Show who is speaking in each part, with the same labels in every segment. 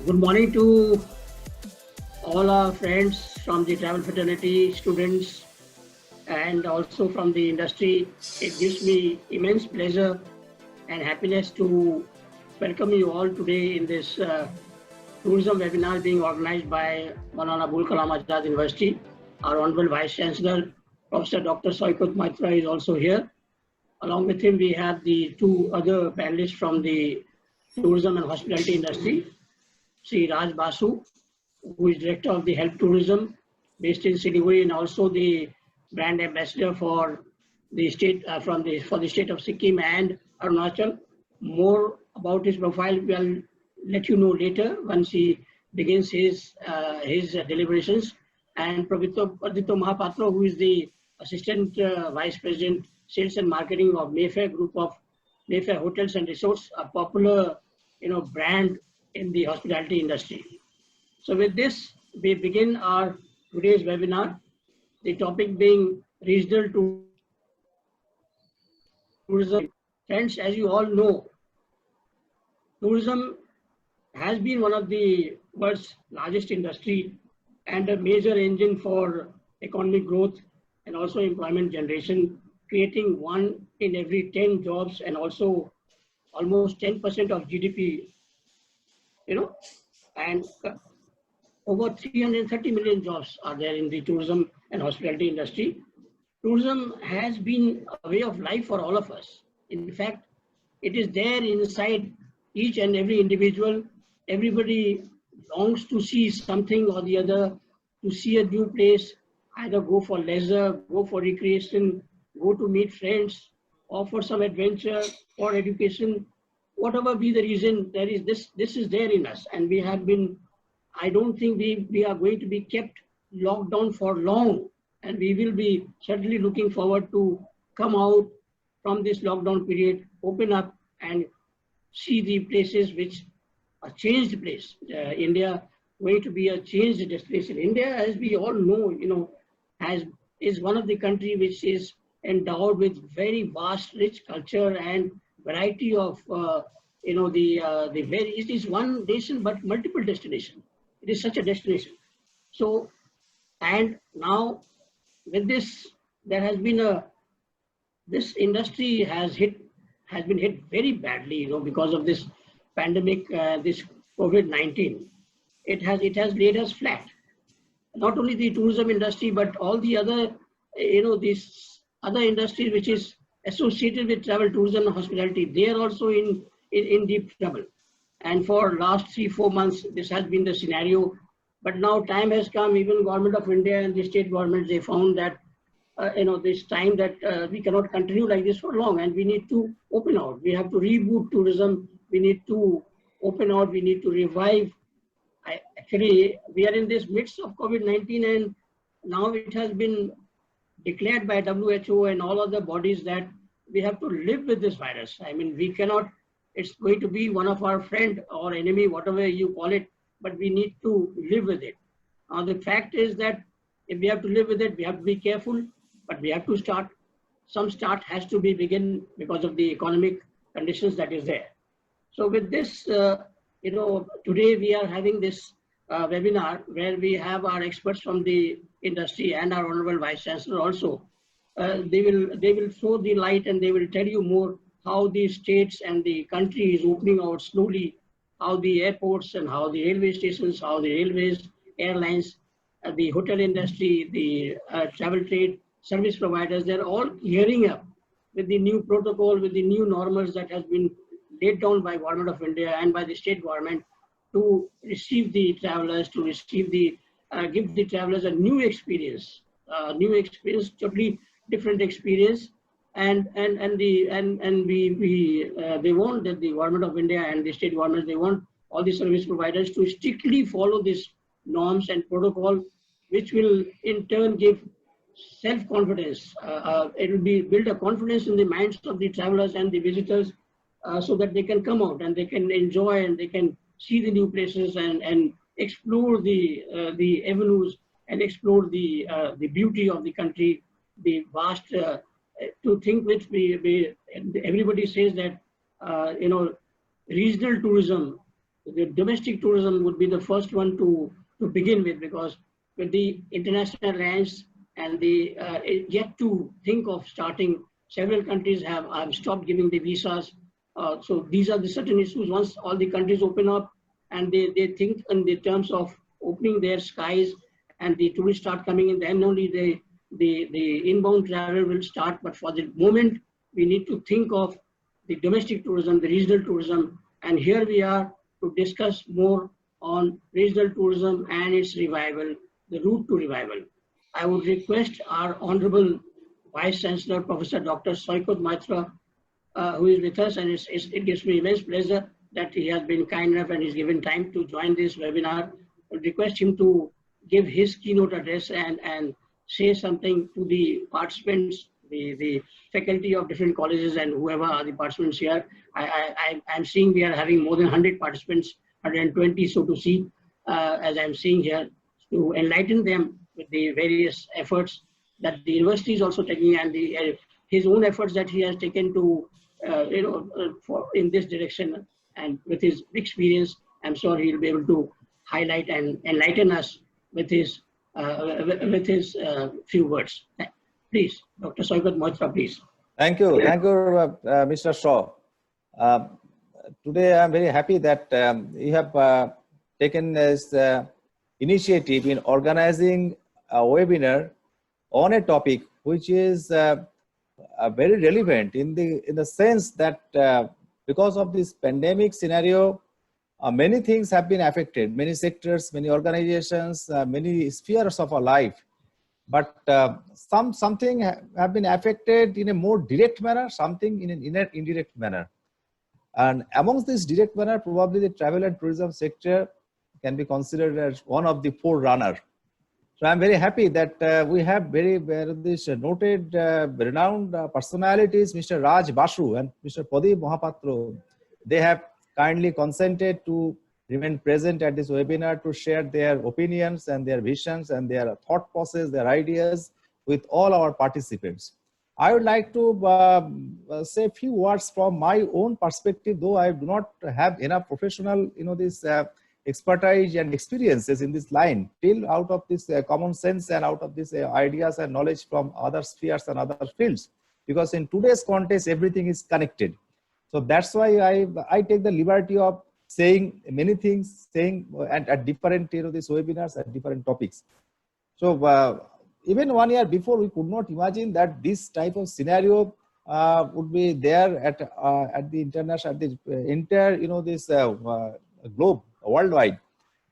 Speaker 1: Good morning to all our friends from the travel fraternity, students, and also from the industry. It gives me immense pleasure and happiness to welcome you all today in this tourism webinar being organized by Maulana Abul Kalam Azad University. Our Honorable Vice Chancellor, Professor Dr. Sawyer is also here. Along with him, we have the two other panelists from the tourism and hospitality industry, Sri Raj Basu, who is Director of the Health Tourism based in Siliguri and also the brand ambassador for the state for the state of Sikkim and Arunachal. More about his profile we'll let you know later once he begins his deliberations. And Pradito Mahapatra, who is the Assistant Vice President Sales and Marketing of Mayfair Group of Mayfair Hotels and Resorts, a popular brand in the hospitality industry. So with this, we begin our today's webinar, the topic being regional tourism. Friends, as you all know, tourism has been one of the world's largest industry and a major engine for economic growth and also employment generation, creating 1 in every 10 jobs and also almost 10% of GDP, and over 330 million jobs are there in the tourism and hospitality industry. Tourism has been a way of life for all of us. In fact, it is there inside each and every individual. Everybody longs to see something or the other, to see a new place, either go for leisure, go for recreation, go to meet friends, or for some adventure or education. Whatever be the reason, there is this is there in us, and we have been. I don't think we are going to be kept locked down for long, and we will be certainly looking forward to come out from this lockdown period, open up and see the places which are changed place. India going to be a changed destination. India, as we all know, is one of the country which is endowed with very vast, rich culture and variety of it is one nation but multiple destinations. It is such a destination. So, and now with this, there has been this industry has been hit very badly, because of this pandemic, this COVID-19. It has laid us flat. Not only the tourism industry, but all the other, these other industries which is associated with travel, tourism, and hospitality. They are also in deep trouble. And for last 3-4 months, this has been the scenario. But now time has come. Even Government of India and the state governments, they found that this time that we cannot continue like this for long, and we need to open out. We have to reboot tourism. We need to open out. We need to revive. Actually, we are in this midst of COVID-19, and now it has been declared by WHO and all other bodies that we have to live with this virus. I mean, we cannot. It's going to be one of our friend or enemy, whatever you call it, but we need to live with it. Now, the fact is that if we have to live with it, we have to be careful, but we have to start. Some start has to be begin because of the economic conditions that is there. So with this, today we are having this webinar where we have our experts from the industry and our Honorable Vice Chancellor also. They will throw the light and they will tell you more how the states and the country is opening out slowly, how the airports and how the railway stations, how the railways, airlines, the hotel industry, the travel trade, service providers, they're all gearing up with the new protocol, with the new normals that has been laid down by Government of India and by the state government to receive the travelers, to receive give the travelers a new experience, totally different experience. And they want that the Government of India and the state governments, they want all the service providers to strictly follow these norms and protocol, which will in turn give self-confidence. It will build a confidence in the minds of the travelers and the visitors, so that they can come out and they can enjoy and they can see the new places and explore the avenues and explore the beauty of the country, the vast. To think which everybody says that regional tourism the domestic tourism would be the first one to begin with, because with the international alliance and the yet to think of starting, several countries have stopped giving the visas. So these are the certain issues. Once all the countries open up and they think in the terms of opening their skies and the tourists start coming in, then only the inbound travel will start. But for the moment, we need to think of the domestic tourism, the regional tourism, and here we are to discuss more on regional tourism and its revival, the route to revival. I would request our Honorable Vice Chancellor, Professor Dr. Sawyer Maitra, who is with us, and it gives me immense pleasure that he has been kind enough and is given time to join this webinar. I would request him to give his keynote address and say something to the participants, the faculty of different colleges and whoever are the participants here. I'm seeing we are having more than 100 participants, 120 so to see, as I'm seeing here, to enlighten them with the various efforts that the university is also taking, and his own efforts that he has taken to, for in this direction, and with his experience, I'm sure he'll be able to highlight and enlighten us with his few words. Please, Dr. Sawyer Maitra, please.
Speaker 2: Thank you, Mr. Shaw. Today, I'm very happy that you have taken this initiative in organizing a webinar on a topic which is very relevant in the sense that because of this pandemic scenario, many things have been affected, many sectors, many organizations, many spheres of our life. But something have been affected in a more direct manner, something in an indirect manner. And amongst this direct manner, probably the travel and tourism sector can be considered as one of the forerunner. So I'm very happy that we have this noted, renowned personalities, Mr. Raj Basu and Mr. Pradeep Mohapatra. They have kindly consented to remain present at this webinar to share their opinions and their visions and their thought process, their ideas with all our participants. I would like to say a few words from my own perspective, though I do not have enough professional, this expertise and experiences in this line, till out of this common sense and out of this ideas and knowledge from other spheres and other fields, because in today's context, everything is connected. So that's why I take the liberty of saying many things, at different, these webinars at different topics. So even 1 year before, we could not imagine that this type of scenario would be there at the international, at the entire, this globe, worldwide.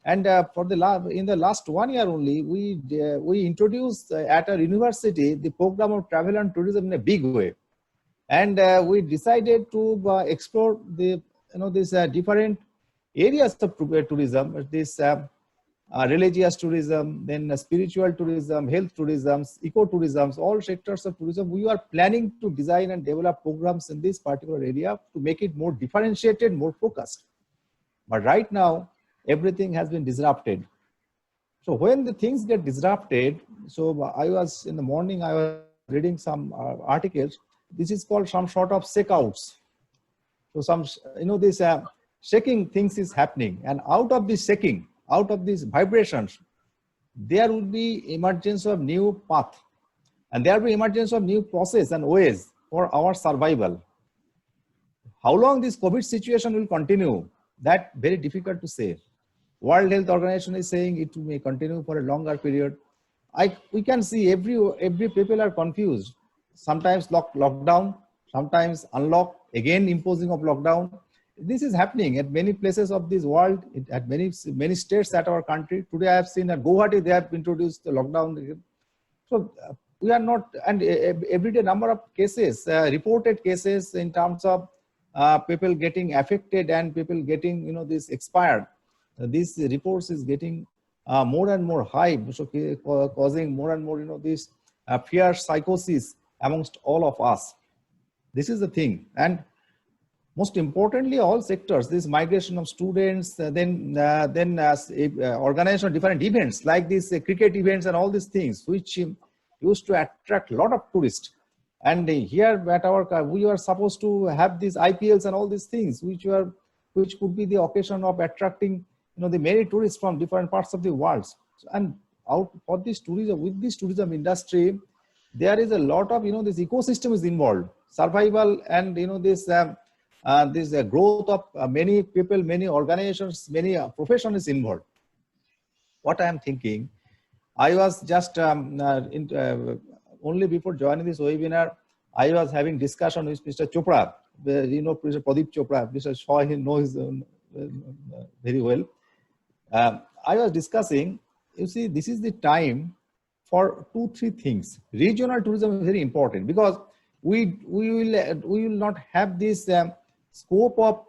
Speaker 2: And in the last 1 year only, we introduced at our university the program of travel and tourism in a big way. And we decided to explore the these different areas of tourism, this religious tourism, then spiritual tourism, health tourism, ecotourism, all sectors of tourism. We are planning to design and develop programs in this particular area to make it more differentiated, more focused. But right now, everything has been disrupted. So when the things get disrupted, so I was in the morning, I was reading some articles. This is called some sort of shakeouts. So some, this shaking things is happening, and out of this shaking, out of these vibrations, there will be emergence of new path, and there will be emergence of new process and ways for our survival. How long this COVID situation will continue, that very difficult to say. World Health Organization is saying it may continue for a longer period. We can see every people are confused. Sometimes lockdown, sometimes unlock, again imposing of lockdown. This is happening at many places of this world, at many states at our country. Today I have seen at Guwahati, they have introduced the lockdown. So we are not, and everyday number of cases, reported cases in terms of people getting affected and people getting, this expired. These reports is getting more and more high, so causing more and more, this fear, psychosis amongst all of us. This is the thing. And most importantly, all sectors, this migration of students, then organization of different events like these cricket events and all these things, which used to attract a lot of tourists. And here at we are supposed to have these IPLs and all these things, which which could be the occasion of attracting, the many tourists from different parts of the world. And out for this tourism, with this tourism industry, there is a lot of, this ecosystem is involved, survival, and, this growth of many people, many organizations, many professions is involved. What I am thinking, I was just only before joining this webinar, I was having discussion with Mr. Chopra, Mr. Pradeep Chopra, Mr. Shaw, he knows very well. I was discussing, you see, this is the time for 2-3 things. Regional tourism is very important because we will not have this scope of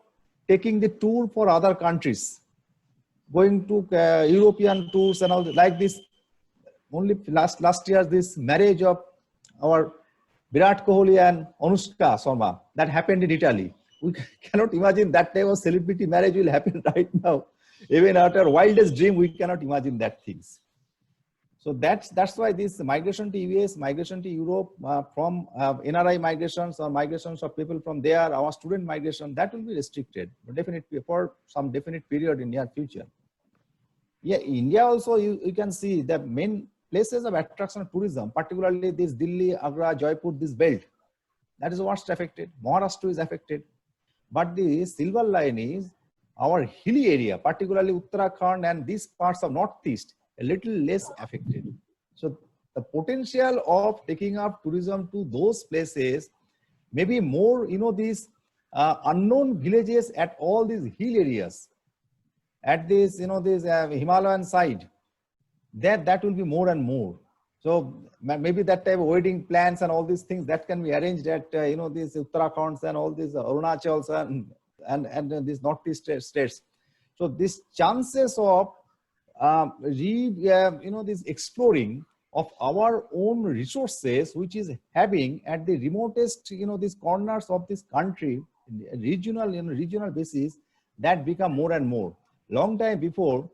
Speaker 2: taking the tour for other countries, going to European tours and all like this. Only last year, this marriage of our Virat Kohli and Anushka Sharma that happened in Italy. We cannot imagine that type of celebrity marriage will happen right now. Even after our wildest dream, we cannot imagine that things. So that's why this migration to US, migration to Europe, from NRI migrations or migrations of people from there, our student migration, that will be restricted, definitely for some definite period in near future. Yeah, India also, you can see the main places of attraction of tourism, particularly this Delhi, Agra, Jaipur, this belt, that is what's affected. Maharashtra is affected. But the silver line is our hilly area, particularly Uttarakhand and these parts of Northeast, a little less affected. So the potential of taking up tourism to those places, maybe more, these unknown villages at all these hill areas, at this, this Himalayan side, that will be more and more. So maybe that type of wedding plans and all these things that can be arranged at, these Uttarakhand and all these Arunachals and these Northeast states. So these chances of this exploring of our own resources, which is having at the remotest, these corners of this country, regional basis, that become more and more. Long time before,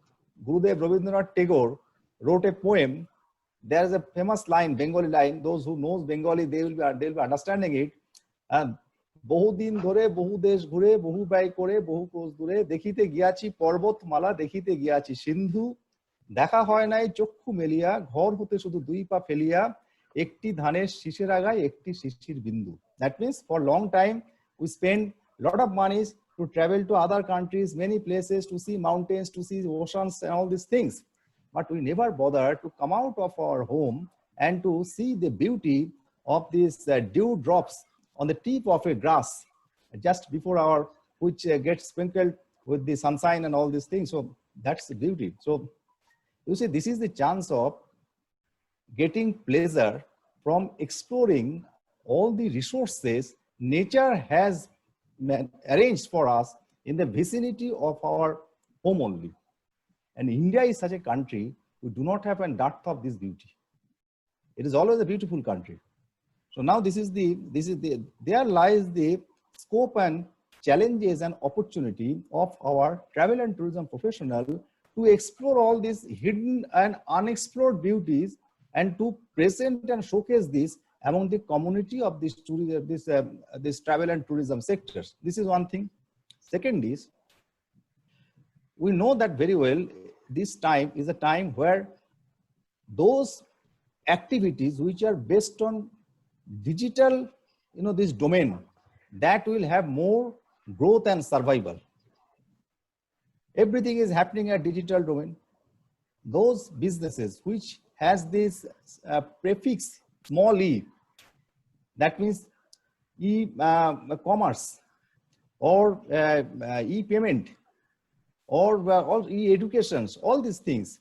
Speaker 2: Gurudev Rabindranath Tagore wrote a poem. There is a famous line, Bengali line. Those who knows Bengali, they will be understanding it. বহু দিন ধরে বহু দেশ ঘুরে বহু ব্যয় করে বহু কোষ দূরে দেখিতে গিয়াছি পর্বতমালা দেখিতে গিয়াছি সিন্ধু দেখা হয় নাই চক্ষু মেলিয়া ঘর হতে শুধু দুই পা ফেলিয়া একটি ধানের শীষের আগায় একটি শিশির বিন্দু. That means for long time we spend lot of monies to travel to other countries, many places, to see mountains, to see oceans and all these things, but we never bother to come out of our home and to see the beauty of these dew drops on the tip of a grass just before our, which gets sprinkled with the sunshine and all these things. So that's the beauty. So you see, this is the chance of getting pleasure from exploring all the resources nature has arranged for us in the vicinity of our home only. And India is such a country who do not have a dearth of this beauty. It is always a beautiful country. So now there lies the scope and challenges and opportunity of our travel and tourism professional to explore all these hidden and unexplored beauties and to present and showcase this among the community of this travel and tourism sectors. This is one thing. Second is, we know that very well, this time is a time where those activities which are based on digital, this domain, that will have more growth and survival. Everything is happening at digital domain. Those businesses which has this prefix small e, that means e-commerce or e-payment or all e-educations, all these things.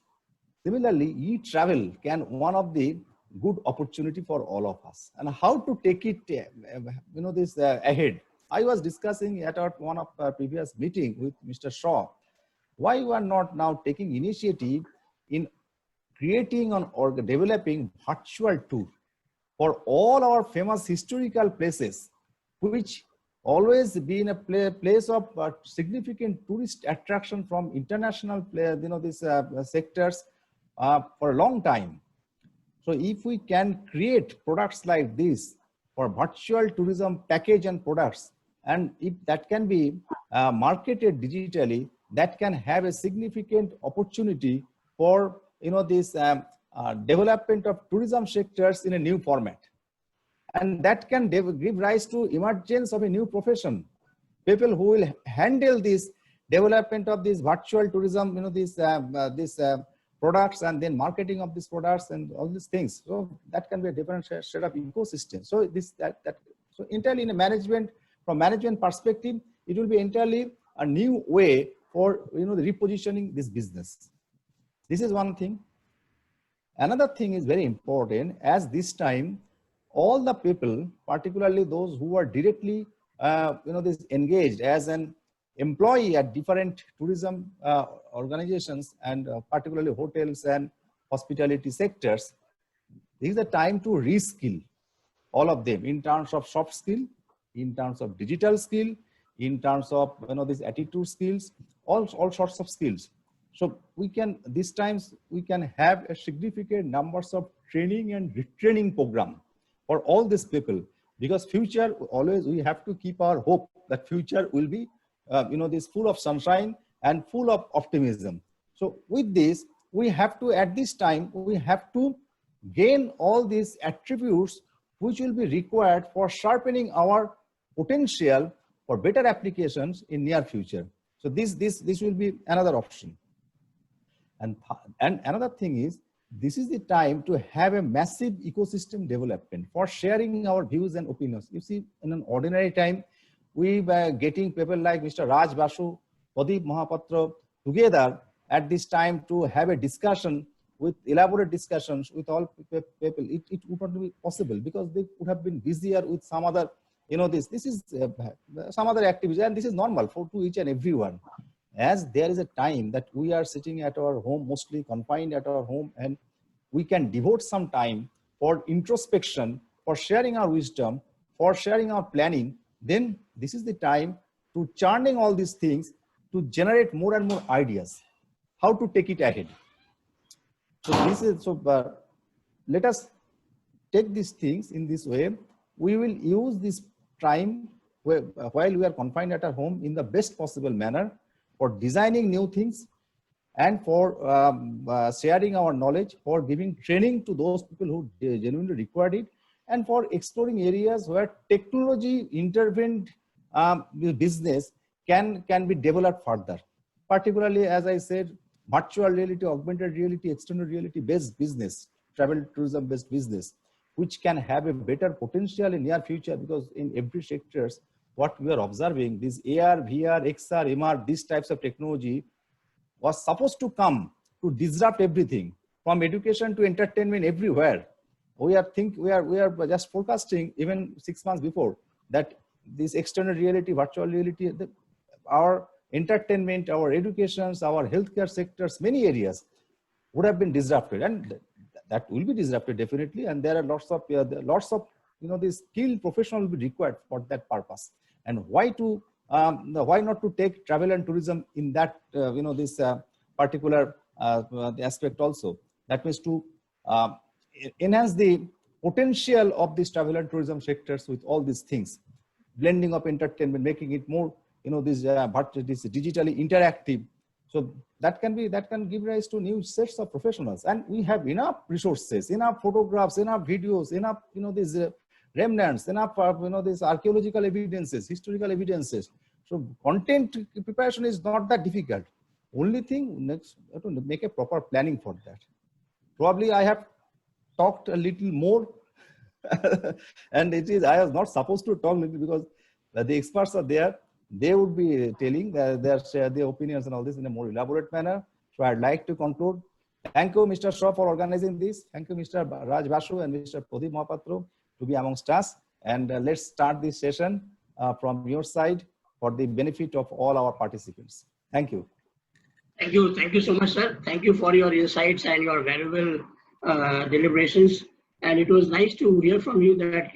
Speaker 2: Similarly, e-travel can one of the good opportunity for all of us. And how to take it, ahead. I was discussing at one of our previous meeting with Mr. Shaw, why we are not now taking initiative in creating or developing virtual tour for all our famous historical places, which always been a place of significant tourist attraction from international sectors for a long time. So if we can create products like this for virtual tourism package and products, and if that can be marketed digitally, that can have a significant opportunity for this development of tourism sectors in a new format, and that can give rise to emergence of a new profession. People who will handle this development of this virtual tourism, these products, and then marketing of these products and all these things. So that can be a different set of ecosystem. So so entirely in a management, from management perspective, it will be entirely a new way for the repositioning this business. This is one thing. Another thing is very important, as this time all the people, particularly those who are directly engaged as an employee at different tourism organizations, and particularly hotels and hospitality sectors, this is the time to reskill all of them in terms of soft skill, in terms of digital skill, in terms of these attitude skills, all sorts of skills. So we can, these times we can have a significant numbers of training and retraining program for all these people, because future, always we have to keep our hope that future will be this full of sunshine and full of optimism. So with this, we have to, at this time, we have to gain all these attributes which will be required for sharpening our potential for better applications in near future. So this will be another option. And another thing is, this is the time to have a massive ecosystem development for sharing our views and opinions. You see, in an ordinary time, we were getting people like Mr. Raj Basu, Pradeep Mahapatra together at this time to have a discussion, with elaborate discussions with all people. It would not be possible because they would have been busier with some other, this is some other activities, and this is normal to each and everyone. As there is a time that we are sitting at our home, mostly confined at our home, and we can devote some time for introspection, for sharing our wisdom, for sharing our planning, then this is the time to churning all these things to generate more and more ideas, how to take it ahead. So let us take these things in this way. We will use this time while we are confined at our home in the best possible manner for designing new things, and for sharing our knowledge, for giving training to those people who genuinely required it, and for exploring areas where technology intervened business can be developed further. Particularly, as I said, virtual reality, augmented reality, extended reality based business, travel tourism based business, which can have a better potential in near future, because in every sectors, what we are observing, this AR, VR, XR, MR, these types of technology was supposed to come to disrupt everything from education to entertainment everywhere. We are just forecasting even 6 months before that this extended reality, virtual reality, our entertainment, our educations, our healthcare sectors, many areas would have been disrupted, and that will be disrupted definitely. And there are lots of these skilled professionals will be required for that purpose. And why not to take travel and tourism in that this particular aspect also? That means to enhance the potential of these travel and tourism sectors with all these things, blending of entertainment, making it more this digitally interactive. So that can give rise to new sets of professionals, and we have enough resources, enough photographs, enough videos, enough these remnants, enough these archaeological evidences, historical evidences. So content preparation is not that difficult. Only thing next, to make a proper planning for that. Probably I have talked a little more, and I was not supposed to talk little, because the experts are there. They would be telling their opinions and all this in a more elaborate manner. So I'd like to conclude. Thank you, Mr. Shaw, for organizing this. Thank you, Mr. Raj Basu and Mr. Pradeep Mahapatra, to be amongst us. And let's start this session from your side for the benefit of all our participants. Thank you.
Speaker 1: Thank you. Thank you so much, sir. Thank you for your insights and your valuable deliberations. And it was nice to hear from you that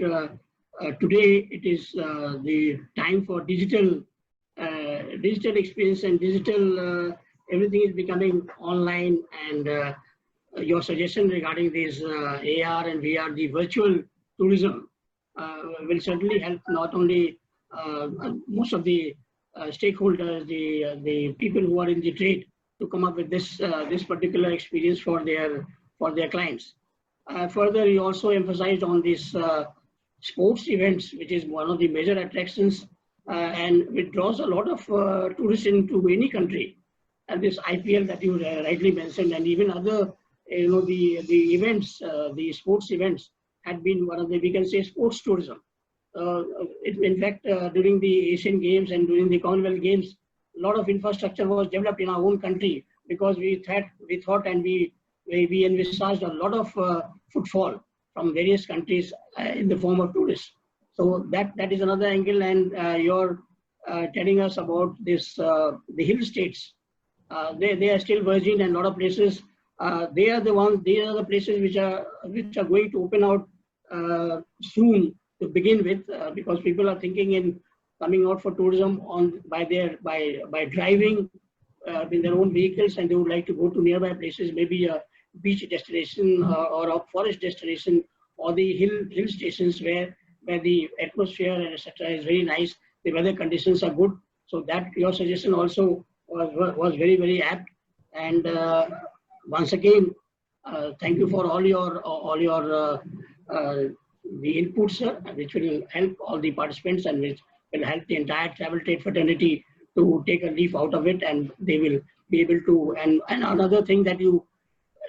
Speaker 1: today it is the time for digital experience, and digital everything is becoming online. And your suggestion regarding this AR and VR, the virtual tourism, will certainly help not only most of the stakeholders, the people who are in the trade, to come up with this particular experience for their clients. Further, he also emphasized on these sports events, which is one of the major attractions, and it draws a lot of tourists into any country. And this IPL that you rightly mentioned, and even other, the events, the sports events, had been one of the, we can say, sports tourism. In fact, during the Asian Games and during the Commonwealth Games, a lot of infrastructure was developed in our own country, because we thought and we envisaged a lot of footfall from various countries in the form of tourists. So that is another angle. And you're telling us about this the hill states. They are still virgin, and a lot of places. They are the places which are going to open out soon to begin with, because people are thinking in coming out for tourism by driving in their own vehicles, and they would like to go to nearby places, maybe a beach destination or a forest destination, or the hill stations where the atmosphere and etc. is very nice. The weather conditions are good. So that your suggestion also was very, very apt. And once again, thank you for all your the inputs, sir, which will help all the participants and which will help the entire travel trade fraternity to take a leaf out of it, and they will be able to. And another thing that you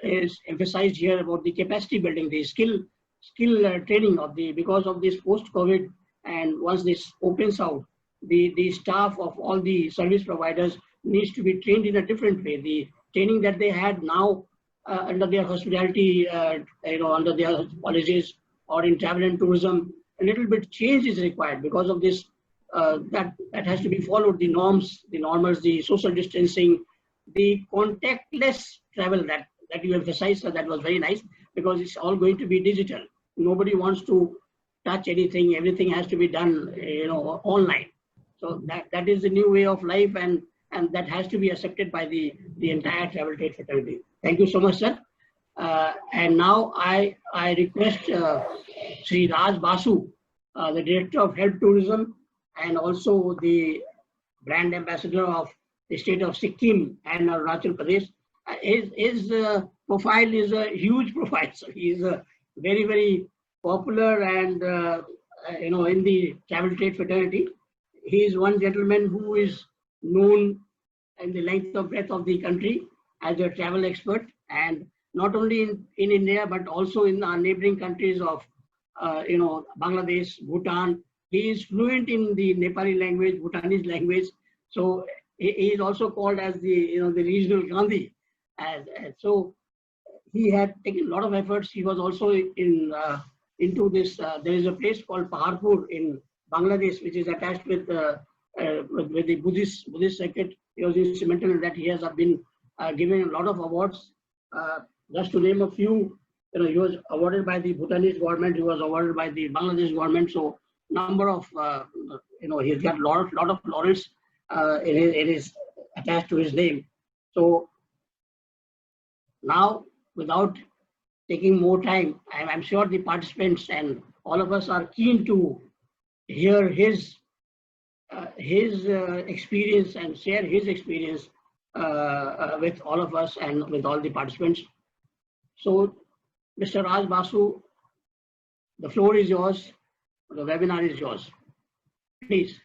Speaker 1: is emphasized here about the capacity building, the skill training of because of this post-COVID, and once this opens out, the staff of all the service providers needs to be trained in a different way. The training that they had now under their hospitality, under their policies, or in travel and tourism, a little bit change is required because of this. That has to be followed. The norms, the normals, the social distancing, the contactless travel that you emphasized. So that was very nice, because it's all going to be digital. Nobody wants to touch anything. Everything has to be done, online. So that is the new way of life, and that has to be accepted by the entire travel trade fraternity. Thank you so much, sir. And now I request Sri Raj Basu, the Director of Health Tourism, and also the brand ambassador of the state of Sikkim and Arunachal Pradesh. His profile is a huge profile. So he is a very, very popular and in the travel trade fraternity. He is one gentleman who is known in the length of breadth of the country as a travel expert, and not only in India but also in our neighboring countries of Bangladesh, Bhutan. He is fluent in the Nepali language, Bhutanese language. So he is also called as the regional Gandhi. And so he had taken a lot of efforts. He was also into this. There is a place called Paharpur in Bangladesh, which is attached with the Buddhist circuit. He was instrumental in that. He has been given a lot of awards. Just to name a few, he was awarded by the Bhutanese government. He was awarded by the Bangladesh government. So number of he's got a lot of laurels. It is attached to his name. So now, without taking more time, I'm sure the participants and all of us are keen to hear his experience and share his experience with all of us and with all the participants. So, Mr. Raj Basu, the floor is yours. The webinar is yours. Please.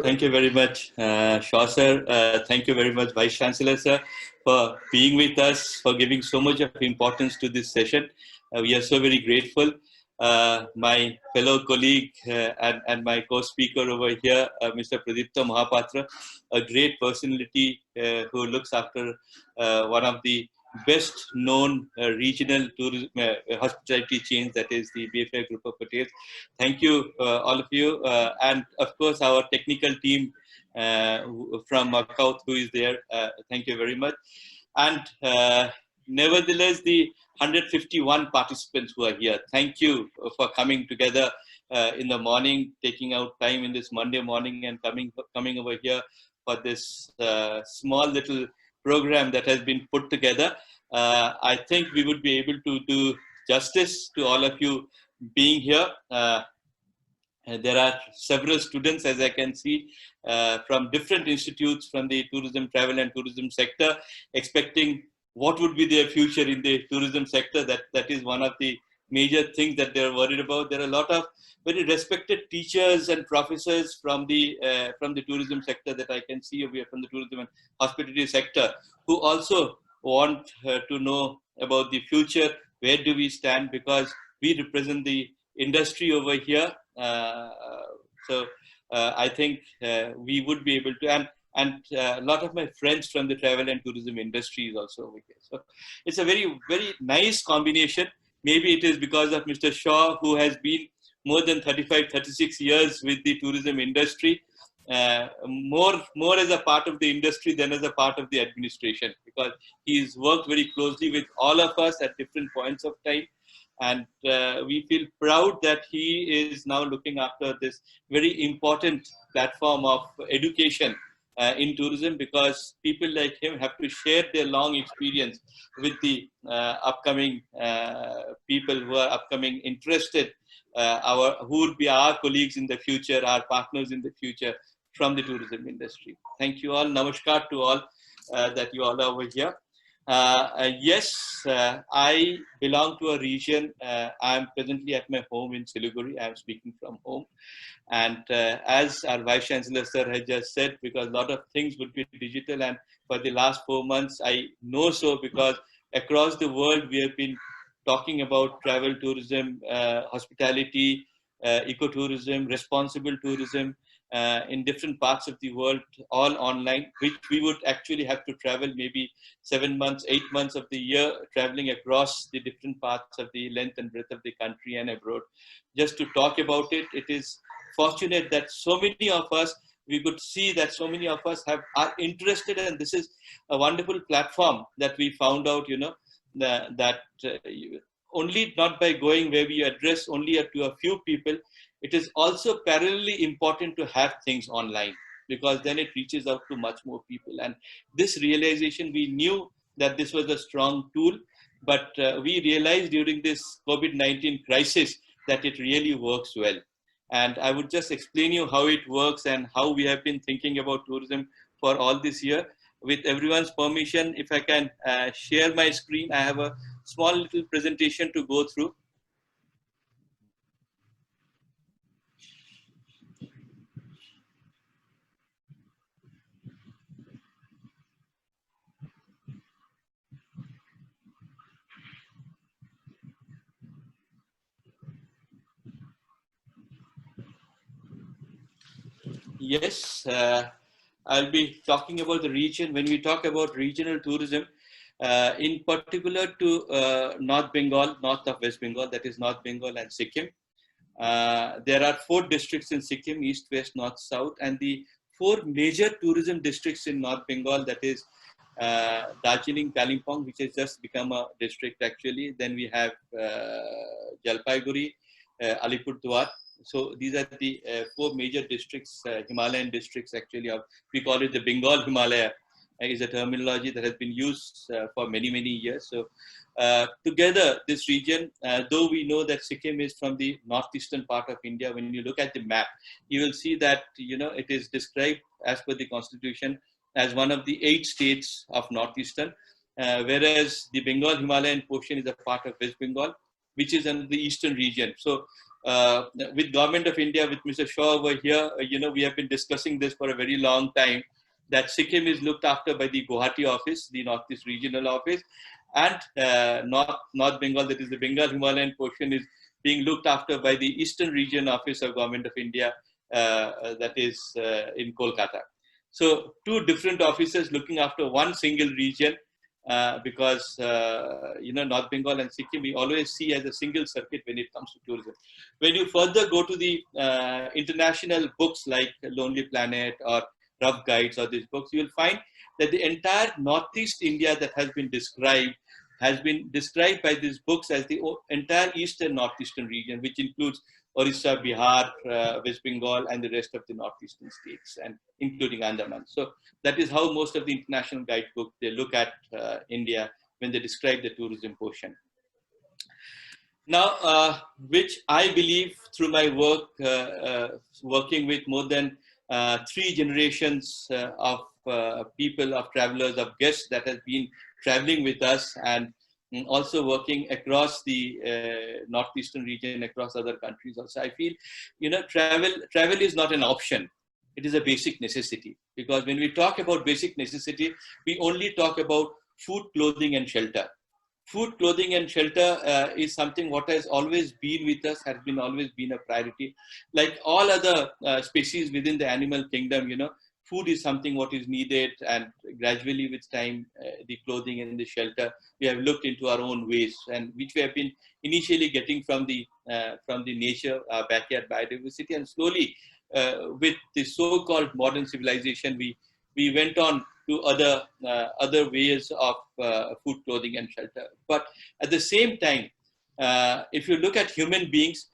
Speaker 3: Thank you very much, Shaw sir. Thank you very much, Vice Chancellor sir, for being with us, for giving so much of importance to this session. We are so very grateful. My fellow colleague and my co-speaker over here, Mr. Pradipta Mahapatra, a great personality who looks after one of the best known regional tourism hospitality chains, that is the BFA Group of Hotels. Thank you, all of you, and of course our technical team from MAKAUT who is there. Thank you very much. And nevertheless, the 151 participants who are here, thank you for coming together in the morning, taking out time in this Monday morning and coming over here for this small little program that has been put together. I think we would be able to do justice to all of you being here. There are several students, as I can see, from different institutes from the tourism, travel and tourism sector, expecting what would be their future in the tourism sector. That is one of the major things that they're worried about. There are a lot of very respected teachers and professors from the tourism sector that I can see over here, from the tourism and hospitality sector, who also want to know about the future. Where do we stand? Because we represent the industry over here. So I think we would be able to, and a lot of my friends from the travel and tourism industry is also over here. So it's a very, very nice combination. Maybe it is because of Mr. Shaw, who has been more than 35, 36 years with the tourism industry, more as a part of the industry than as a part of the administration, because he's worked very closely with all of us at different points of time. And we feel proud that he is now looking after this very important platform of education in tourism, because people like him have to share their long experience with the upcoming people who are upcoming interested, who would be our colleagues in the future, our partners in the future from the tourism industry. Thank you all. Namaskar to all that you all are over here. Yes, I belong to a region. I am presently at my home in Siliguri. I am speaking from home. And as our Vice Chancellor sir has just said, because a lot of things would be digital, and for the last 4 months, I know so because across the world, we have been talking about travel tourism, hospitality, ecotourism, responsible tourism, in different parts of the world, all online, which we would actually have to travel maybe 7 months, 8 months of the year, traveling across the different parts of the length and breadth of the country and abroad. Just to talk about it, it is fortunate that so many of us, we could see that so many of us are interested, and this is a wonderful platform that we found out, that only not by going where we address only to a few people. It is also parallelly important to have things online, because then it reaches out to much more people. And this realization, we knew that this was a strong tool, but we realized during this COVID-19 crisis that it really works well. And I would just explain you how it works and how we have been thinking about tourism for all this year. With everyone's permission, if I can share my screen, I have a small little presentation to go through. Yes, I'll be talking about the region. When we talk about regional tourism, in particular to North Bengal, north of West Bengal, that is North Bengal and Sikkim. There are 4 districts in Sikkim, east, west, north, south, and the 4 major tourism districts in North Bengal, that is Darjeeling, Kalimpong, which has just become a district actually. Then we have Jalpaiguri, Alipurduar. So these are the 4 major districts, Himalayan districts actually. We call it the Bengal Himalaya, is a terminology that has been used for many, many years. So together, this region, though we know that Sikkim is from the northeastern part of India, when you look at the map, you will see that, it is described as per the constitution as one of the 8 states of northeastern, whereas the Bengal Himalayan portion is a part of West Bengal, which is in the eastern region. So with Government of India, with Mr. Shaw over here, we have been discussing this for a very long time, that Sikkim is looked after by the Guwahati office, the Northeast Regional Office, and North Bengal, that is the Bengal Himalayan portion, is being looked after by the Eastern Region Office of Government of India, that is in Kolkata. So 2 different offices looking after one single region, because North Bengal and Sikkim we always see as a single circuit when it comes to tourism. When you further go to the international books like Lonely Planet or Rough Guides or these books, you will find that the entire Northeast India that has been described by these books as the entire eastern northeastern region, which includes Orissa, Bihar, West Bengal, and the rest of the northeastern states, and including Andaman. So that is how most of the international guidebooks, they look at India when they describe the tourism portion. Now, which I believe through my work, working with more than 3 generations of people, of travelers, of guests that has been traveling with us, and also working across the northeastern region, across other countries. Also, I feel, travel is not an option; it is a basic necessity. Because when we talk about basic necessity, we only talk about food, clothing, and shelter. Food, clothing, and shelter is something what has always been with us, has been always been a priority. Like all other species within the animal kingdom, food is something what is needed, and gradually with time, the clothing and the shelter, we have looked into our own ways, and which we have been initially getting from the nature, backyard biodiversity, and slowly with the so-called modern civilization, we went on to other ways of food, clothing, and shelter. But at the same time, if you look at human beings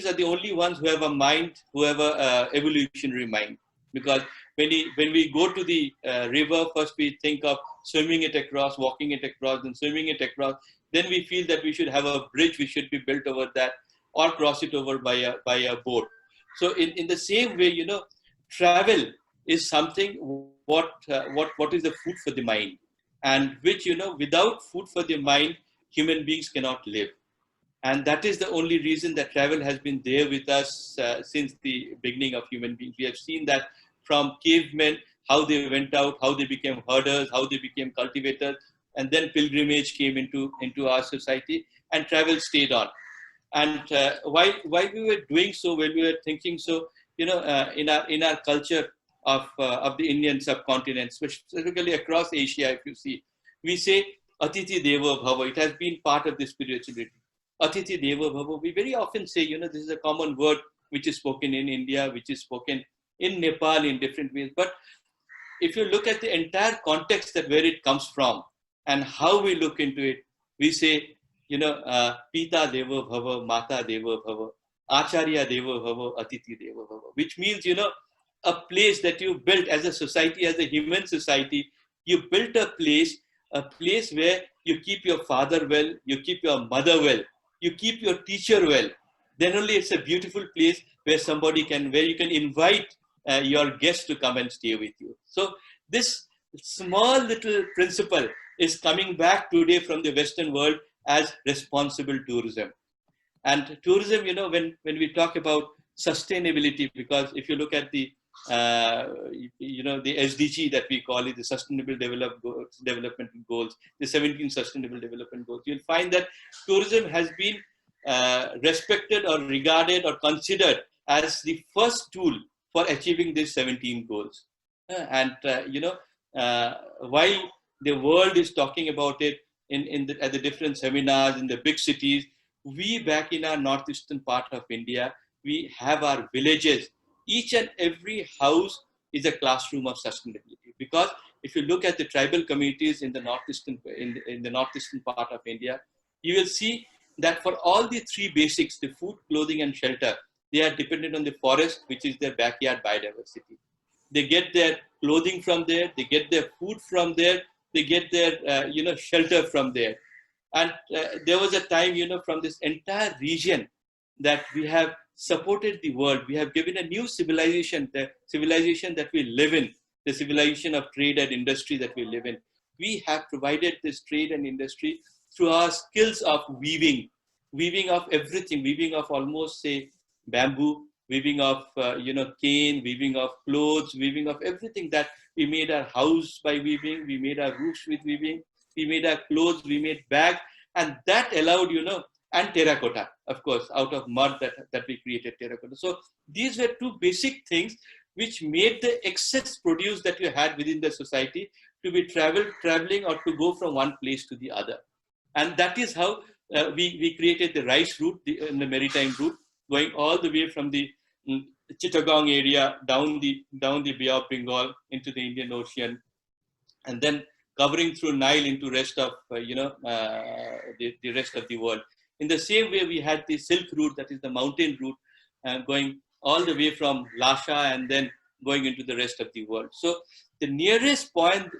Speaker 3: are the only ones who have a mind, who have a evolutionary mind. Because when we go to the river, first we think of swimming it across, walking it across, then swimming it across. Then we feel that we should have a bridge, we should be built over that, or cross it over by a boat. So in the same way, travel is something what is the food for the mind, and which, without food for the mind, human beings cannot live. And that is the only reason that travel has been there with us since the beginning of human beings. We have seen that from cavemen, how they went out, how they became herders, how they became cultivators, and then pilgrimage came into our society, and travel stayed on. And while we were doing so, when we were thinking so, in our culture of the Indian subcontinent, specifically across Asia, if you see, we say Atithi Deva Bhava. It has been part of the spirituality. Atithi Deva Bhava. We very often say, this is a common word which is spoken in India, which is spoken in Nepal in different ways. But if you look at the entire context that where it comes from and how we look into it, we say, Pita Deva Bhava, Mata Deva Bhava, Acharya Deva Bhava, Atithi Deva Bhava, which means, a place that you built as a society, as a human society, you built a place where you keep your father well, you keep your mother well, you keep your teacher well. Then only it's a beautiful place where where you can invite your guests to come and stay with you. So this small little principle is coming back today from the Western world as responsible tourism. And tourism, when we talk about sustainability, because if you look at the the SDG that we call it, the Sustainable Development Goals, the 17 Sustainable Development Goals, you'll find that tourism has been respected or regarded or considered as the first tool for achieving these 17 goals. While the world is talking about it at the different seminars in the big cities, we back in our northeastern part of India, we have our villages. Each and every house is a classroom of sustainability. Because if you look at the tribal communities in the northeastern part of India, you will see that for all the 3 basics, the food, clothing, and shelter, they are dependent on the forest, which is their backyard biodiversity. They get their clothing from there, they get their food from there, they get their shelter from there. And there was a time, from this entire region, that we have supported the world. We have given a new civilization, the civilization that we live in, the civilization of trade and industry that we live in. We have provided this trade and industry through our skills of weaving of everything, weaving of almost, say, bamboo, weaving of cane, weaving of clothes, weaving of everything. That we made our house by weaving, we made our roofs with weaving, we made our clothes, we made bags, and that allowed, and terracotta, of course, out of mud that we created terracotta. So these were 2 basic things which made the excess produce that you had within the society to be traveling or to go from one place to the other. And that is how we created the rice route, the maritime route, going all the way from the Chittagong area down the Bay of Bengal into the Indian Ocean, and then covering through Nile into rest of the rest of the world. In the same way, we had the Silk route, that is the mountain route, going all the way from Lhasa and then going into the rest of the world. So the nearest point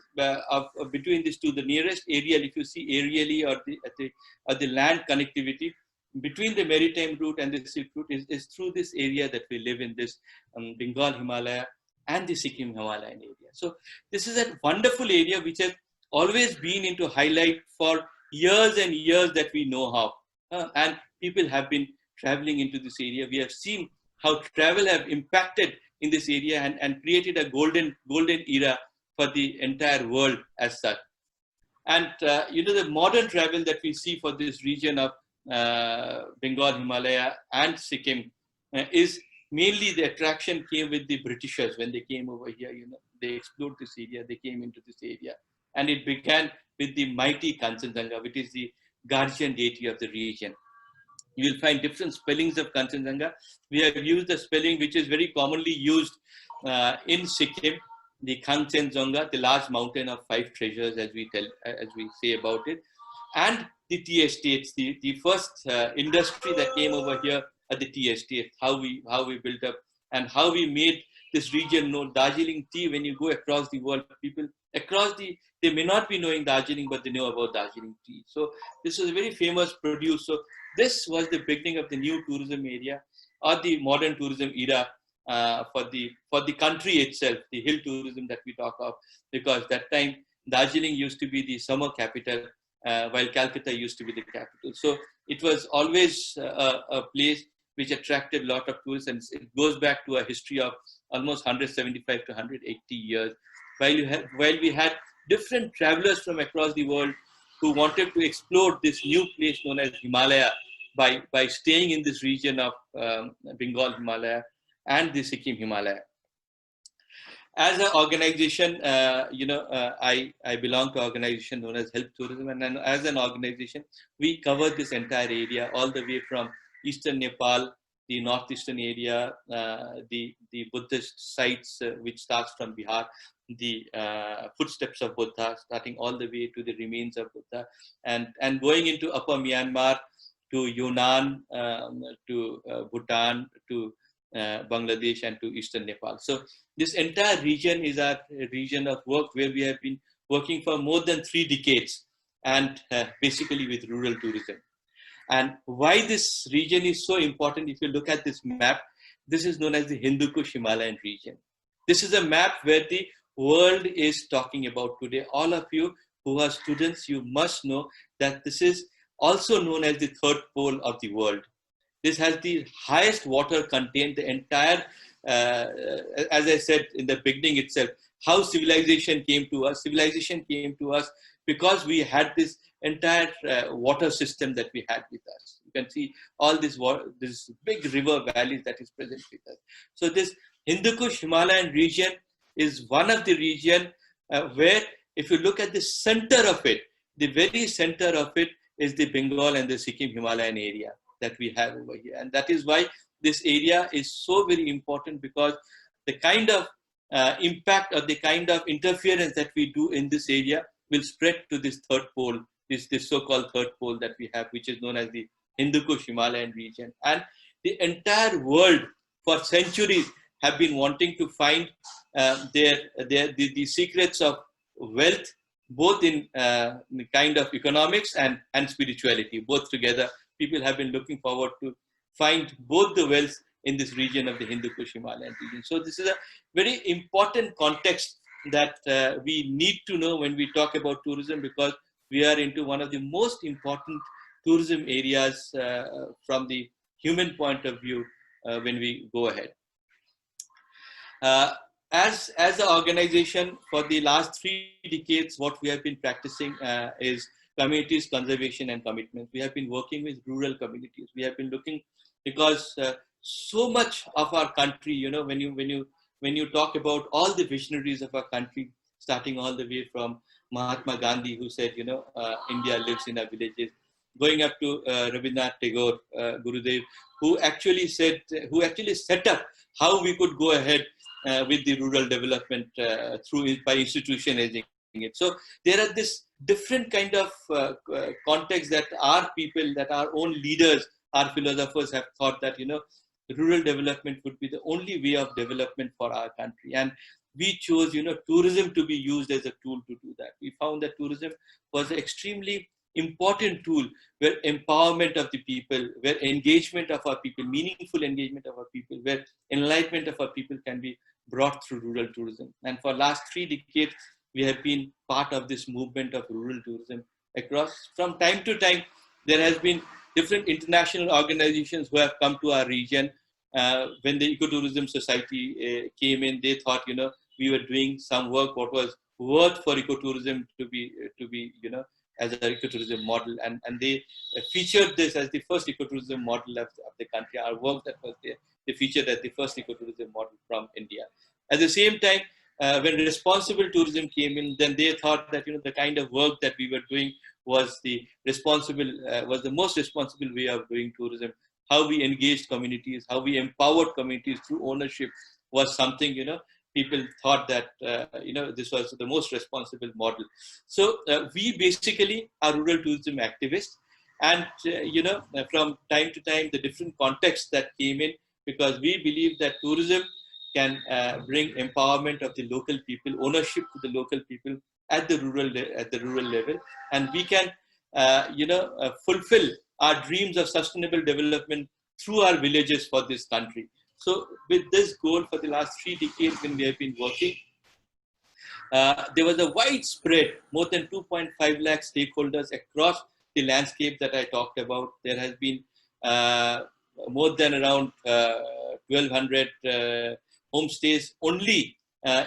Speaker 3: between these 2, the nearest aerial, if you see aerially or the land connectivity, between the maritime route and the Silk Route is through this area that we live in, this Bengal Himalaya and the Sikkim Himalayan area. So this is a wonderful area which has always been into highlight for years and years that we know how. And people have been traveling into this area. We have seen how travel have impacted in this area and created a golden era for the entire world as such. And the modern travel that we see for this region of Bengal Himalaya and Sikkim is mainly the attraction came with the Britishers when they came over here. They explored this area, they came into this area, and it began with the mighty Kanchenjunga, which is the guardian deity of the region. You will find different spellings of Kanchenjunga. We have used the spelling which is very commonly used in Sikkim, the Kanchenjunga, the large mountain of 5 treasures, as we say about it, and the tea estates, the first industry that came over here at the tea estate, how we built up and how we made this region known. Darjeeling tea, when you go across the world, people across they may not be knowing Darjeeling, but they know about Darjeeling tea. So this was a very famous produce. So this was the beginning of the new tourism area or the modern tourism era for the country itself, the hill tourism that we talk of, because that time Darjeeling used to be the summer capital, while Calcutta used to be the capital. So it was always a place which attracted a lot of tourists, and it goes back to a history of almost 175 to 180 years. While we had different travelers from across the world who wanted to explore this new place known as Himalaya by staying in this region of Bengal Himalaya and the Sikkim Himalaya. As an organization, I belong to an organization known as Health Tourism, and then as an organization, we cover this entire area all the way from eastern Nepal, the northeastern area, the Buddhist sites, which starts from Bihar, the footsteps of Buddha, starting all the way to the remains of Buddha, and going into Upper Myanmar, to Yunnan, to Bhutan, to Bangladesh, and to eastern Nepal. So this entire region is our region of work where we have been working for more than 3 decades, and basically with rural tourism. And why this region is so important, if you look at this map, this is known as the Hindu Kush Himalayan region. This is a map where the world is talking about today. All of you who are students, you must know that this is also known as the 3rd pole of the world. This has the highest water content, the entire, as I said in the beginning itself, how civilization came to us. Civilization came to us because we had this entire water system that we had with us. You can see all this big river valleys that is present with us. So this Hindu Kush Himalayan region is one of the region where, if you look at the center of it, the very center of it is the Bengal and the Sikkim Himalayan area that we have over here. And that is why this area is so very important, because the kind of impact or the kind of interference that we do in this area will spread to this 3rd pole, this so-called 3rd pole that we have, which is known as the Hindu Kush Himalayan region. And the entire world for centuries have been wanting to find the secrets of wealth, both in the kind of economics and spirituality, both together. People have been looking forward to find both the wealth in this region of the Hindu Kush Himalayan region. So this is a very important context that we need to know when we talk about tourism, because we are into one of the most important tourism areas from the human point of view when we go ahead. As an organization, for the last 3 decades, what we have been practicing is communities, conservation, and commitment. We have been working with rural communities. We have been looking, because so much of our country, when you talk about all the visionaries of our country, starting all the way from Mahatma Gandhi, who said, India lives in our villages, going up to Rabindranath Tagore, Gurudev, who actually set up how we could go ahead with the rural development by institutionalizing it. So there are this different kind of context that our people, that our own leaders, our philosophers have thought that, rural development would be the only way of development for our country. And we chose, tourism to be used as a tool to do that. We found that tourism was an extremely important tool where empowerment of the people, where engagement of our people, meaningful engagement of our people, where enlightenment of our people can be brought through rural tourism. And for last 3 decades, we have been part of this movement of rural tourism across. From time to time, there has been different international organizations who have come to our region. When the Ecotourism Society came in, they thought, we were doing some work what was worth for ecotourism to be, as an ecotourism model, and they featured this as the first ecotourism model of the country. Our work that was there, they featured as the first ecotourism model from India. At the same time, when responsible tourism came in, then they thought that the kind of work that we were doing was the most responsible way of doing tourism. How we engaged communities, how we empowered communities through ownership was something people thought that this was the most responsible model. So we basically are rural tourism activists, and from time to time the different contexts that came in, because we believe that tourism can bring empowerment of the local people, ownership to the local people at the rural level, and we can fulfill our dreams of sustainable development through our villages for this country. So with this goal for the last 3 decades when we have been working, there was a widespread, more than 2.5 lakh stakeholders across the landscape that I talked about. There has been more than around 1,200 homestays only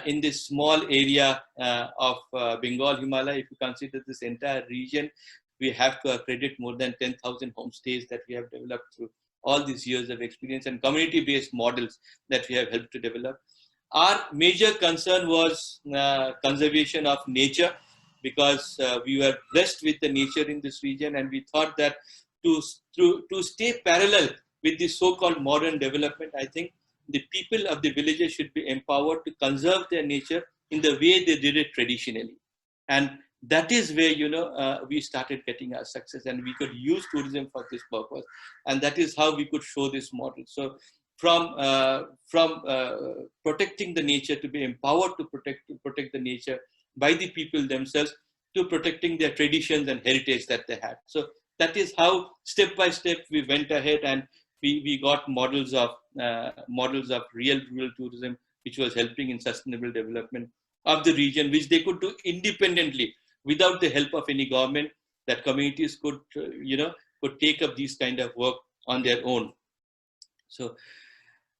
Speaker 3: in this small area of Bengal Himalaya. If you consider this entire region, we have to accredit more than 10,000 homestays that we have developed through all these years of experience and community-based models that we have helped to develop. Our major concern was conservation of nature, because we were blessed with the nature in this region, and we thought that to stay parallel with the so-called modern development, I think the people of the villages should be empowered to conserve their nature in the way they did it traditionally. And that is where we started getting our success, and we could use tourism for this purpose, and that is how we could show this model. So from protecting the nature, to be empowered to protect the nature by the people themselves, to protecting their traditions and heritage that they had. So that is how step by step we went ahead, and we got models of real rural tourism, which was helping in sustainable development of the region, which they could do independently without the help of any government. That communities could could take up these kind of work on their own. So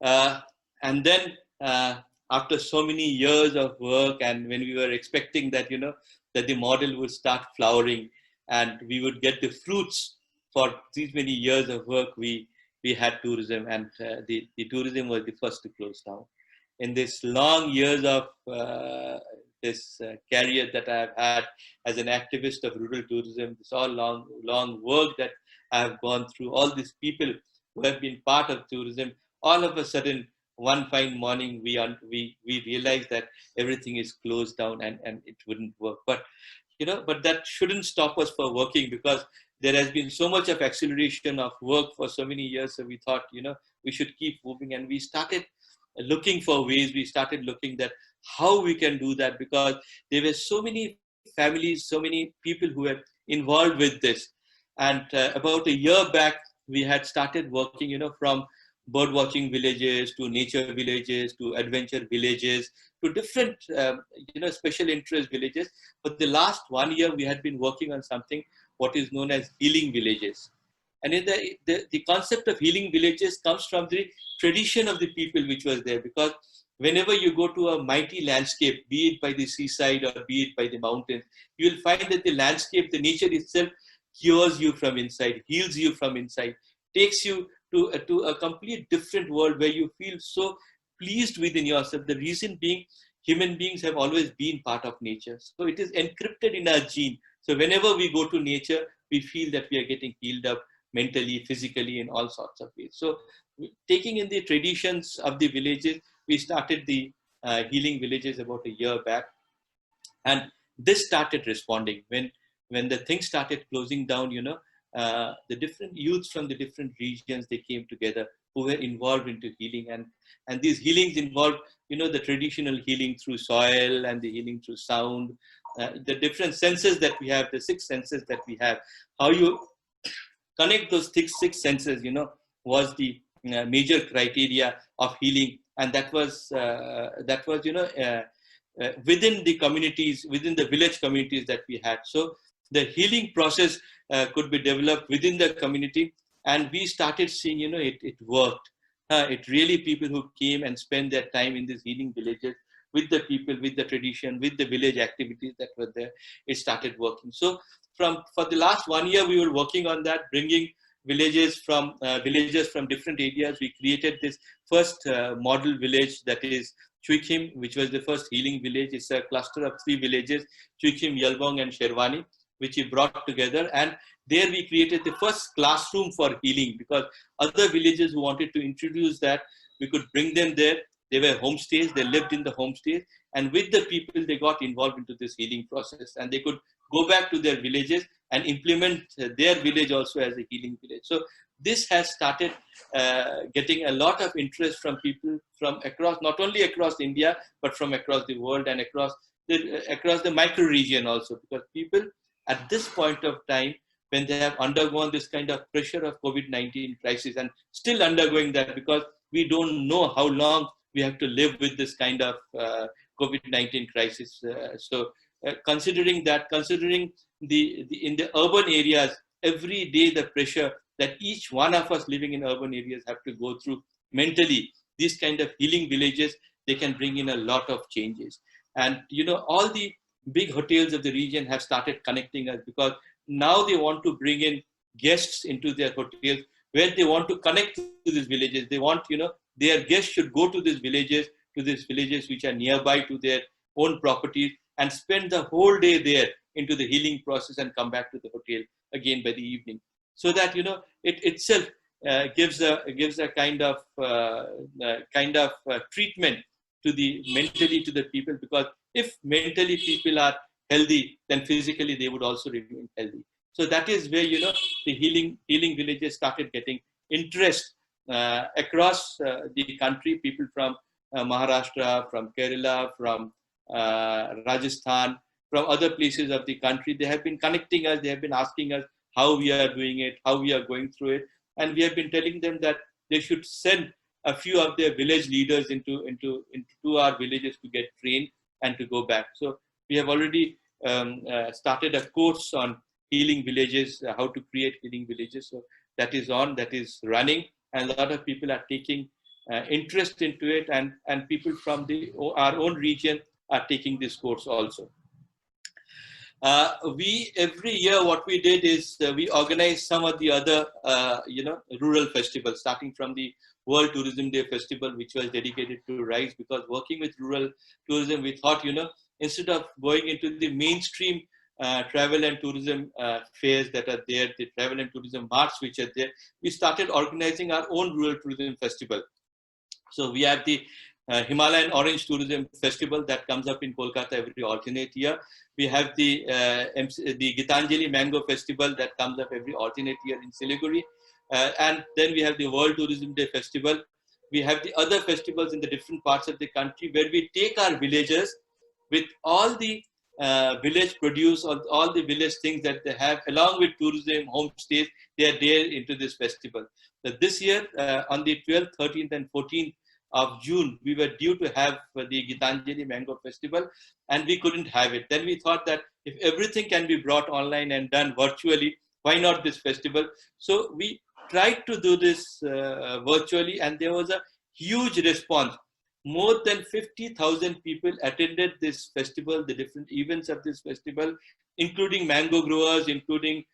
Speaker 3: and then after so many years of work, and when we were expecting that that the model would start flowering and we would get the fruits for these many years of work, we had tourism, and the tourism was the first to close down. In this long years of this career that I have had as an activist of rural tourism, this all long work that I have gone through, all these people who have been part of tourism, all of a sudden, one fine morning, we realized that everything is closed down and it wouldn't work. But but that shouldn't stop us for working, because there has been so much of acceleration of work for so many years. So we thought, we should keep moving, and we started looking for ways. We started looking at how we can do that, because there were so many families, so many people who were involved with this. And about a year back, we had started working, from bird watching villages to nature villages to adventure villages to different, special interest villages. But the last 1 year, we had been working on something what is known as healing villages. And in the concept of healing villages comes from the tradition of the people which was there, because whenever you go to a mighty landscape, be it by the seaside or be it by the mountains, you will find that the landscape, the nature itself, cures you from inside, heals you from inside, takes you to a complete different world where you feel so pleased within yourself. The reason being, human beings have always been part of nature. So it is encrypted in our gene. So whenever we go to nature, we feel that we are getting healed up mentally, physically, in all sorts of ways. So taking in the traditions of the villages, we started the healing villages about a year back. And this started responding. When the things started closing down, the different youths from the different regions, they came together who were involved into healing. And these healings involved, the traditional healing through soil and the healing through sound, the different senses that we have, the 6 senses that we have, how you connect those six senses, was the major criteria of healing. And that was within the communities, within the village communities that we had. So the healing process could be developed within the community, and we started seeing, it worked. It really, people who came and spent their time in these healing villages with the people, with the tradition, with the village activities that were there, it started working. So for the last 1 year, we were working on that, bringing villagers from different areas. We created this first model village, that is Chuikhim, which was the first healing village. It's a cluster of 3 villages, Chuikhim, Yalbong, and Sherwani, which we brought together. And there we created the first classroom for healing, because other villages who wanted to introduce that, we could bring them there. They were homestays, they lived in the homestays, and with the people, they got involved into this healing process, and they could go back to their villages and implement their village also as a healing village. So this has started getting a lot of interest from people from across, not only across India, but from across the world and across the micro region also, because people at this point of time, when they have undergone this kind of pressure of COVID-19 crisis, and still undergoing that, because we don't know how long we have to live with this kind of COVID-19 crisis. Considering in the urban areas, every day the pressure that each one of us living in urban areas have to go through mentally, these kind of healing villages, they can bring in a lot of changes. And all the big hotels of the region have started connecting us, because now they want to bring in guests into their hotels, where they want to connect to these villages. They want, their guests should go to these villages which are nearby to their own properties, and spend the whole day there into the healing process, and come back to the hotel again by the evening. So that, it itself gives a kind of treatment mentally to the people, because if mentally people are healthy, then physically they would also remain healthy. So that is where, the healing villages started getting interest across the country. People from Maharashtra, from Kerala, from Rajasthan, from other places of the country, they have been connecting us. They have been asking us how we are doing it, how we are going through it. And we have been telling them that they should send a few of their village leaders into our villages to get trained and to go back. So we have already started a course on healing villages, how to create healing villages. So that is running, and a lot of people are taking interest into it, and people from our own region are taking this course also. We every year, what we did is we organized some of the other rural festivals, starting from the World Tourism Day Festival, which was dedicated to rice, because working with rural tourism, we thought, instead of going into the mainstream travel and tourism fairs that are there, the travel and tourism marts which are there, we started organizing our own rural tourism festival. So we have the Himalayan Orange Tourism Festival that comes up in Kolkata every alternate year. We have the Gitanjali Mango Festival that comes up every alternate year in Siliguri. And then we have the World Tourism Day Festival. We have the other festivals in the different parts of the country, where we take our villagers with all the village produce, all the village things that they have, along with tourism, homestays, they are there into this festival. So this year, on the 12th, 13th and 14th of June, we were due to have the Gitanjali Mango Festival, and we couldn't have it. Then we thought that if everything can be brought online and done virtually, why not this festival? So we tried to do this virtually, and there was a huge response. More than 50,000 people attended this festival, the different events of this festival, including mango growers, including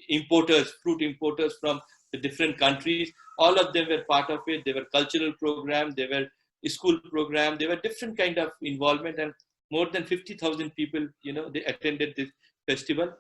Speaker 3: importers, fruit importers from the different countries. All of them were part of it. There were cultural programs, there were school programs, there were different kind of involvement, and more than 50,000 people, they attended this festival.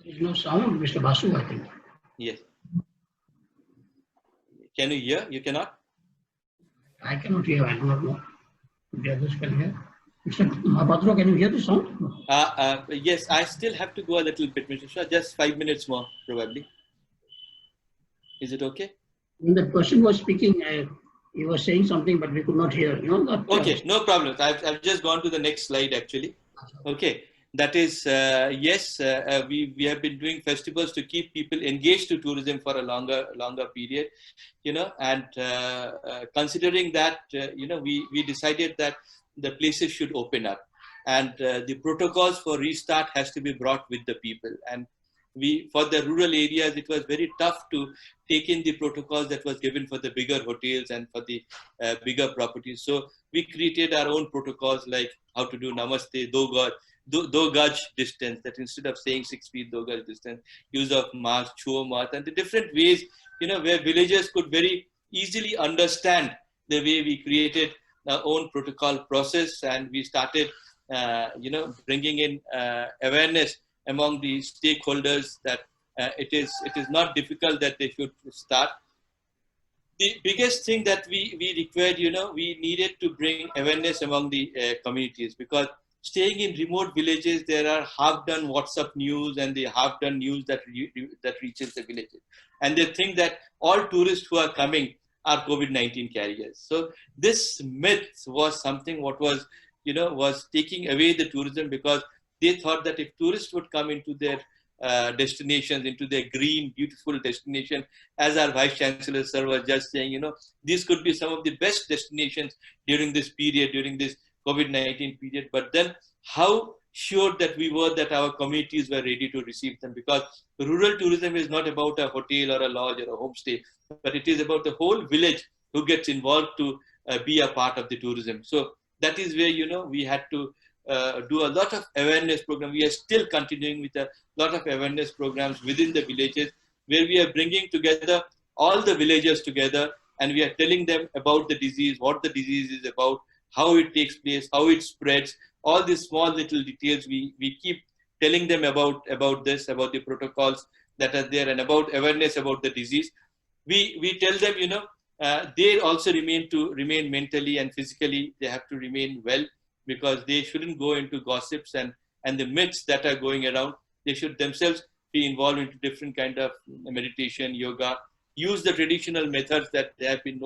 Speaker 1: There is no sound, Mr. Basu, I think.
Speaker 3: Yes. Can you hear? You cannot?
Speaker 1: I cannot hear. I do not know. The others can hear. Mr. Mahabhadra, can you hear the sound?
Speaker 3: Yes, I still have to go a little bit, Mr. Shah. Just 5 minutes more, probably. Is it okay?
Speaker 1: When the person was speaking, he was saying something, but we could not hear. You know that.
Speaker 3: Okay, no problem. I've just gone to the next slide actually. Okay, that is yes. We have been doing festivals to keep people engaged to tourism for a longer period, you know. And considering that, you know, we decided that the places should open up, and the protocols for restart has to be brought with the people. And we, for the rural areas, it was very tough to take in the protocols that was given for the bigger hotels and for the bigger properties. So we created our own protocols, like how to do namaste, do gaj distance, that instead of saying 6 feet, do gaj distance, use of mask, chuo mat, and the different ways, you know, where villagers could very easily understand the way we created our own protocol process. And we started, you know, bringing in awareness among the stakeholders that it is not difficult, that they should start. The biggest thing that we required, you know, we needed to bring awareness among the communities, because staying in remote villages, there are half-done WhatsApp news and the half-done news that reaches the villages, and they think that all tourists who are coming are COVID-19 carriers. So this myth was something what was, you know, was taking away the tourism, because they thought that if tourists would come into their destinations, into their green, beautiful destination, as our Vice Chancellor sir was just saying, you know, these could be some of the best destinations during this period, during this COVID-19 period. But then how sure that we were that our communities were ready to receive them? Because rural tourism is not about a hotel or a lodge or a homestay, but it is about the whole village who gets involved to be a part of the tourism. So that is where, you know, we had to do a lot of awareness program. We are still continuing with a lot of awareness programs within the villages, where we are bringing together all the villagers together, and we are telling them about the disease, what the disease is about, how it takes place, how it spreads, all these small little details. We keep telling them about this, about the protocols that are there, and about awareness about the disease. We tell them, you know, they also remain mentally and physically, they have to remain well, because they shouldn't go into gossips and the myths that are going around. They should themselves be involved into different kind of meditation, yoga, use the traditional methods that they have been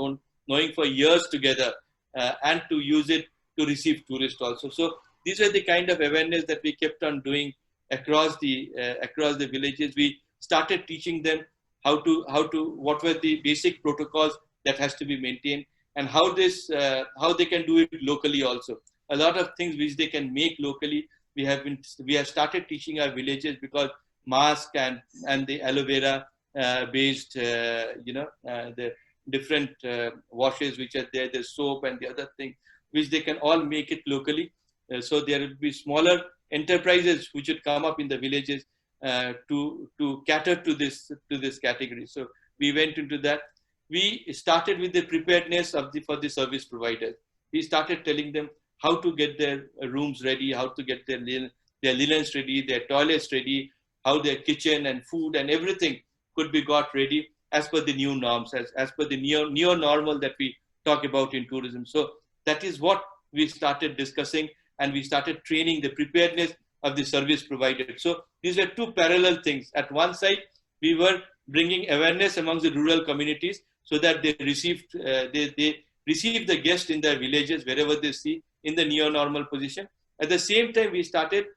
Speaker 3: knowing for years together, and to use it to receive tourists also. So these are the kind of awareness that we kept on doing across the villages. We started teaching them how to what were the basic protocols that has to be maintained, and how they can do it locally also. A lot of things which they can make locally, we have started teaching our villages, because mask and the aloe vera based, you know, the different washes which are there, the soap and the other thing, which they can all make it locally. So there will be smaller enterprises which would come up in the villages to cater to this category. So we went into that. We started with the preparedness for the service providers. We started telling them how to get their rooms ready, how to get their linens ready, their toilets ready, how their kitchen and food and everything could be got ready as per the new norms, as per the neo normal that we talk about in tourism. So that is what we started discussing, and we started training the preparedness of the service provider. So these were two parallel things. At one side, we were bringing awareness among the rural communities, so that they receive the guest in their villages wherever they see in the neo-normal position. At the same time, we started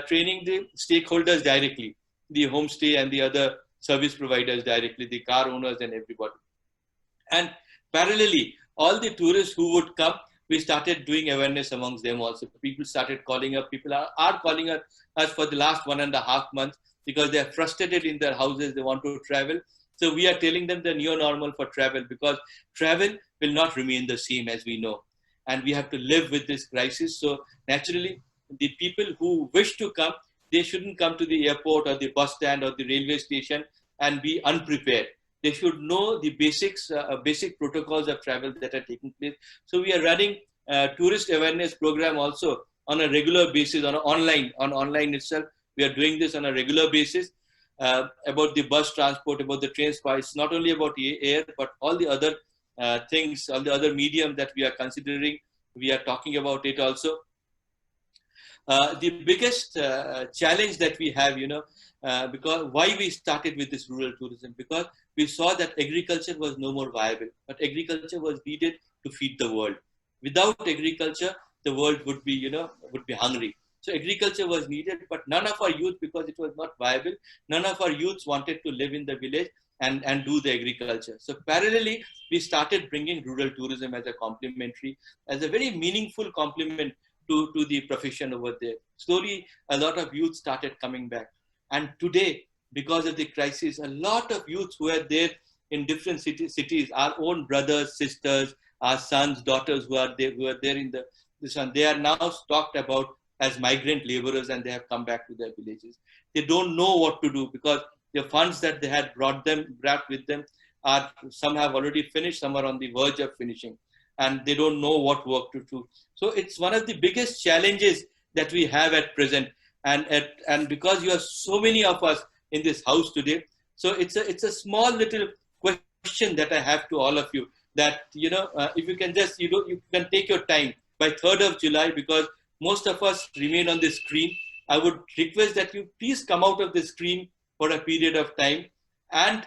Speaker 3: training the stakeholders directly, the homestay and the other service providers directly, the car owners and everybody. And parallelly, all the tourists who would come, we started doing awareness amongst them also. People started calling up. People are calling us for the last 1.5 months, because they are frustrated in their houses. They want to travel. So we are telling them the neo-normal for travel, because travel will not remain the same as we know. And we have to live with this crisis. So naturally, the people who wish to come, they shouldn't come to the airport or the bus stand or the railway station and be unprepared. They should know the basic protocols of travel that are taking place. So we are running a tourist awareness program also on a regular basis, on online itself. We are doing this on a regular basis. about the bus transport, about the train spice, not only about air, but all the other things, all the other medium that we are considering. We are talking about it also. The biggest challenge that we have, because why we started with this rural tourism, because we saw that agriculture was no more viable, but agriculture was needed to feed the world. Without agriculture, the world would be, would be hungry. So agriculture was needed, but none of our youth, because it was not viable, none of our youths wanted to live in the village and do the agriculture. So parallelly, we started bringing rural tourism as a complementary, as a very meaningful complement to the profession over there. Slowly, a lot of youth started coming back. And today, because of the crisis, a lot of youths who are there in different cities, our own brothers, sisters, our sons, daughters who are there in this one, they are now talked about as migrant laborers, and they have come back to their villages. They don't know what to do because the funds that they had brought with them are, some have already finished, some are on the verge of finishing, and they don't know what work to do. So it's one of the biggest challenges that we have at present. And because you are so many of us in this house today, so it's a small little question that I have to all of you, that if you can just you can take your time by 3rd of July, because most of us remain on the screen. I would request that you please come out of the screen for a period of time and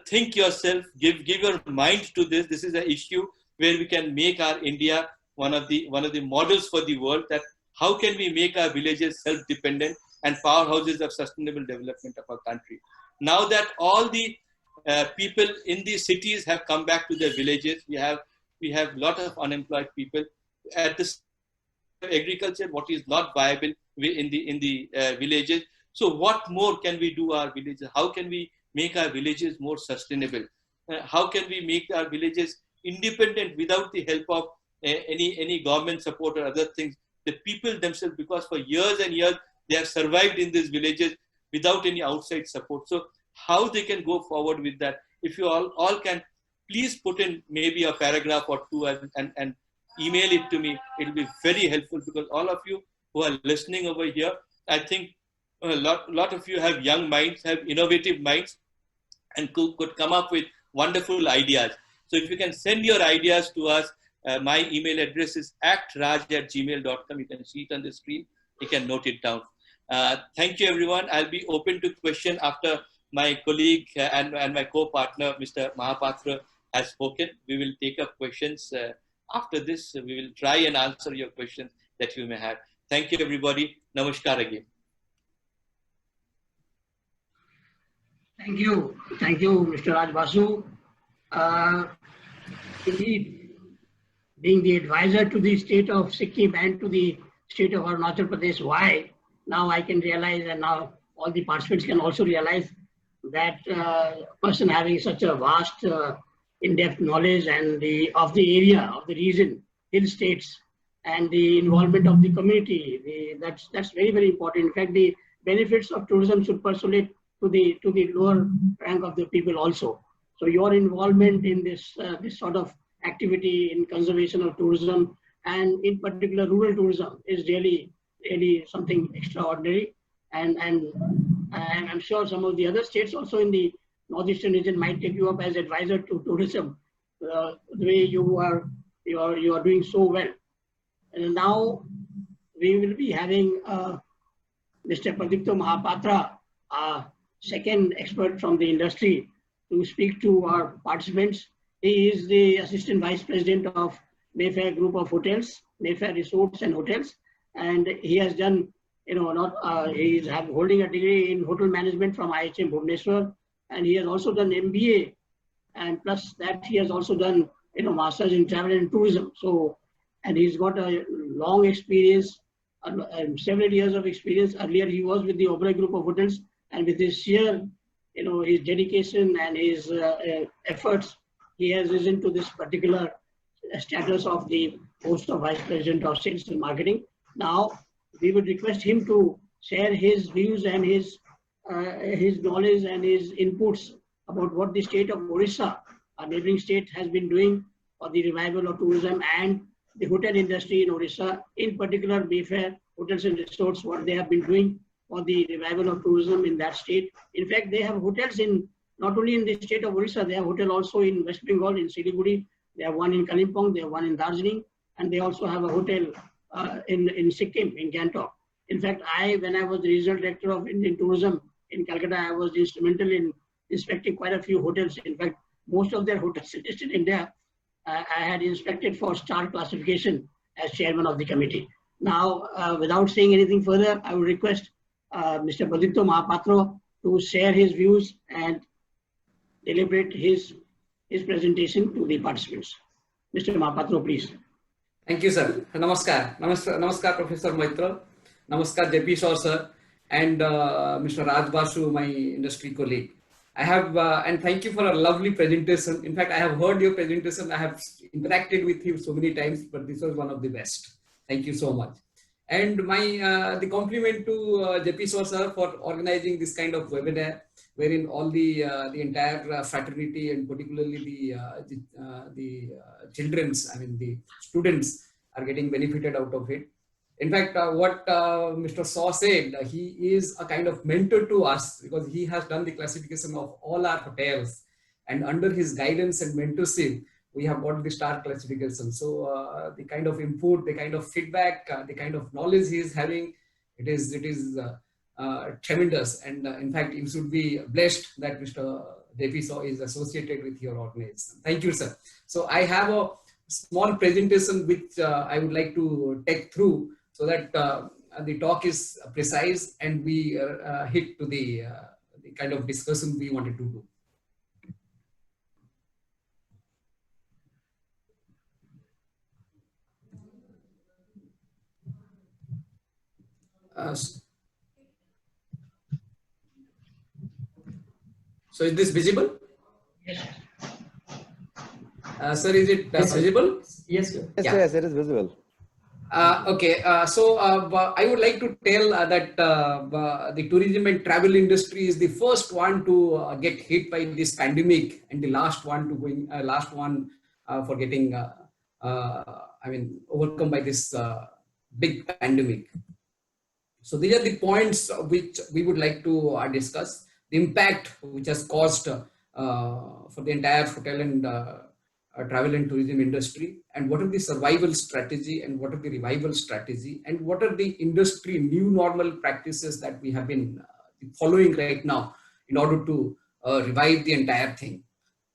Speaker 3: think yourself, give your mind to this. This is an issue where we can make our India one of the models for the world, that how can we make our villages self-dependent and powerhouses of sustainable development of our country. Now that all the people in the cities have come back to their villages, we have a lot of unemployed people. At the agriculture, what is not viable in the villages. So what more can we do our villages? How can we make our villages more sustainable? How can we make our villages independent without the help of any government support or other things? The people themselves, because for years and years they have survived in these villages without any outside support. So how they can go forward with that? If you all can please put in maybe a paragraph or two and email it to me, it will be very helpful, because all of you who are listening over here, I think a lot of you have young minds, have innovative minds, and could come up with wonderful ideas. So if you can send your ideas to us, my email address is actraj@gmail.com. You can see it on the screen. You can note it down. Thank you, everyone. I'll be open to question after my colleague and my co-partner, Mr. Mahapatra, has spoken. We will take up questions after this. We will try and answer your questions that you may have. Thank you, everybody. Namaskar again.
Speaker 1: Thank you, Mr. Raj Basu. Indeed, being the advisor to the state of Sikkim and to the state of Arunachal Pradesh, why now I can realize, and now all the participants can also realize, that a person having such a vast, in-depth knowledge and of the area, of the region, hill states, and the involvement of the community, that's very, very important. In fact, the benefits of tourism should percolate to the lower rank of the people also. So your involvement in this sort of activity in conservation of tourism, and in particular rural tourism, is really something extraordinary. And I'm sure some of the other states also in the northeastern region might take you up as advisor to tourism, the way you are doing so well. And now we will be having Mr. Pradipto Mahapatra, second expert from the industry, to speak to our participants. He is the Assistant Vice President of Mayfair Group of Hotels, Mayfair Resorts and Hotels, and he has done, he is holding a degree in hotel management from IHM Bhubaneswar, and he has also done MBA, and plus that he has also done, Masters in Travel and Tourism. So, and he's got a long experience, several years of experience. Earlier he was with the Oberoi Group of Hotels, and with his sheer, his dedication and his efforts, he has risen to this particular status of the post of Vice President of Sales and Marketing. Now, we would request him to share his views and his knowledge and his inputs about what the state of Orissa, our neighboring state, has been doing for the revival of tourism and the hotel industry in Orissa, in particular Mayfair Hotels and Resorts, what they have been doing for the revival of tourism in that state. In fact, they have hotels in not only in the state of Odisha, they have hotel also in West Bengal, in Siliguri. They have one in Kalimpong, they have one in Darjeeling, and they also have a hotel in Sikkim, in Gangtok. In fact, when I was the regional director of Indian tourism in Calcutta, I was instrumental in inspecting quite a few hotels. In fact, most of their hotels in India, I had inspected for star classification as chairman of the committee. Now, without saying anything further, I would request Mr. Pradipto Mahapatra to share his views and deliberate his presentation to the participants. Mr. Mahapatra, please.
Speaker 4: Thank you, sir. Namaskar. Namaskar, Professor Maitra. Namaskar, JP Shaw, sir, and Mr. Raj Basu, my industry colleague. I have, and thank you for a lovely presentation. In fact, I have heard your presentation. I have interacted with you so many times, but this was one of the best. Thank you so much. And my the compliment to JP Shaw, sir, for organizing this kind of webinar, wherein all the entire fraternity and particularly the children's, I mean the students, are getting benefited out of it. In fact, what Mr. Shaw said, he is a kind of mentor to us because he has done the classification of all our hotels, and under his guidance and mentorship, we have got the star classification. So the kind of input, the kind of feedback, the kind of knowledge he is having, it is tremendous. And in fact, you should be blessed that Mr. JP Shaw is associated with your organization. Thank you, sir. So I have a small presentation which I would like to take through, so that the talk is precise and we hit to the kind of discussion we wanted to do. So is this visible?
Speaker 1: Yes.
Speaker 4: Sir, is it visible?
Speaker 5: Yes, sir.
Speaker 2: Yes,
Speaker 4: Yeah.
Speaker 2: yes, it is visible.
Speaker 4: Okay, so I would like to tell that the tourism and travel industry is the first one to get hit by this pandemic, and the last one for getting I mean overcome by this big pandemic. So these are the points which we would like to discuss. The impact which has caused for the entire hotel and travel and tourism industry, and what are the survival strategy and what are the revival strategy, and what are the industry new normal practices that we have been following right now in order to revive the entire thing.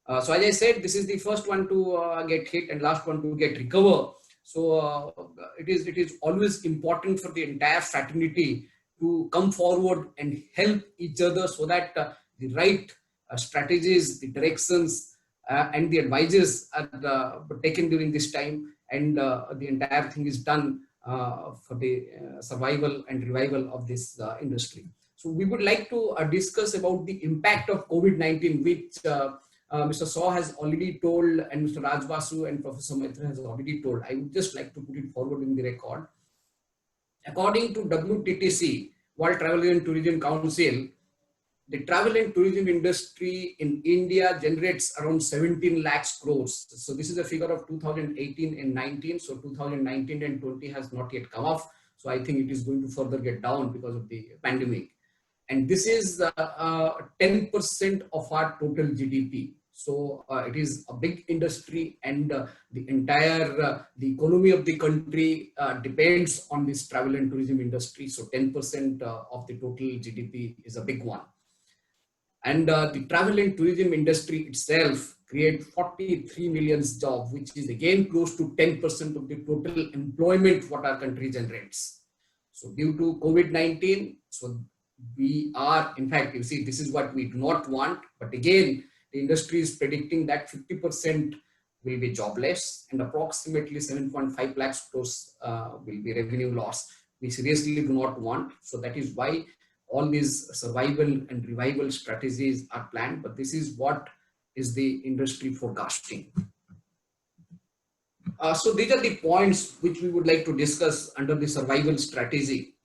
Speaker 4: So as I said, this is the first one to get hit and last one to get recover. So it is always important for the entire fraternity to come forward and help each other, so that the right strategies, the directions, and the advices are taken during this time, and the entire thing is done for the survival and revival of this industry. So we would like to discuss about the impact of COVID-19, which Mr. Shaw has already told, and Mr. Raj Basu and Professor Maitra has already told. I would just like to put it forward in the record. According to WTTC, World Travel and Tourism Council, the travel and tourism industry in India generates around 17 lakhs crores. So this is a figure of 2018 and 19. So 2019 and 20 has not yet come off. So I think it is going to further get down because of the pandemic. And this is 10% of our total GDP. So it is a big industry, and the entire the economy of the country depends on this travel and tourism industry. So 10% of the total GDP is a big one. And the travel and tourism industry itself creates 43 million jobs, which is again close to 10% of the total employment what our country generates. So due to COVID-19, so we are, in fact, you see, this is what we do not want. But again, the industry is predicting that 50% will be jobless and approximately 7.5 lakhs crores will be revenue loss. We seriously do not want. So that is why all these survival and revival strategies are planned, but this is what is the industry forecasting. So these are the points which we would like to discuss under the survival strategy.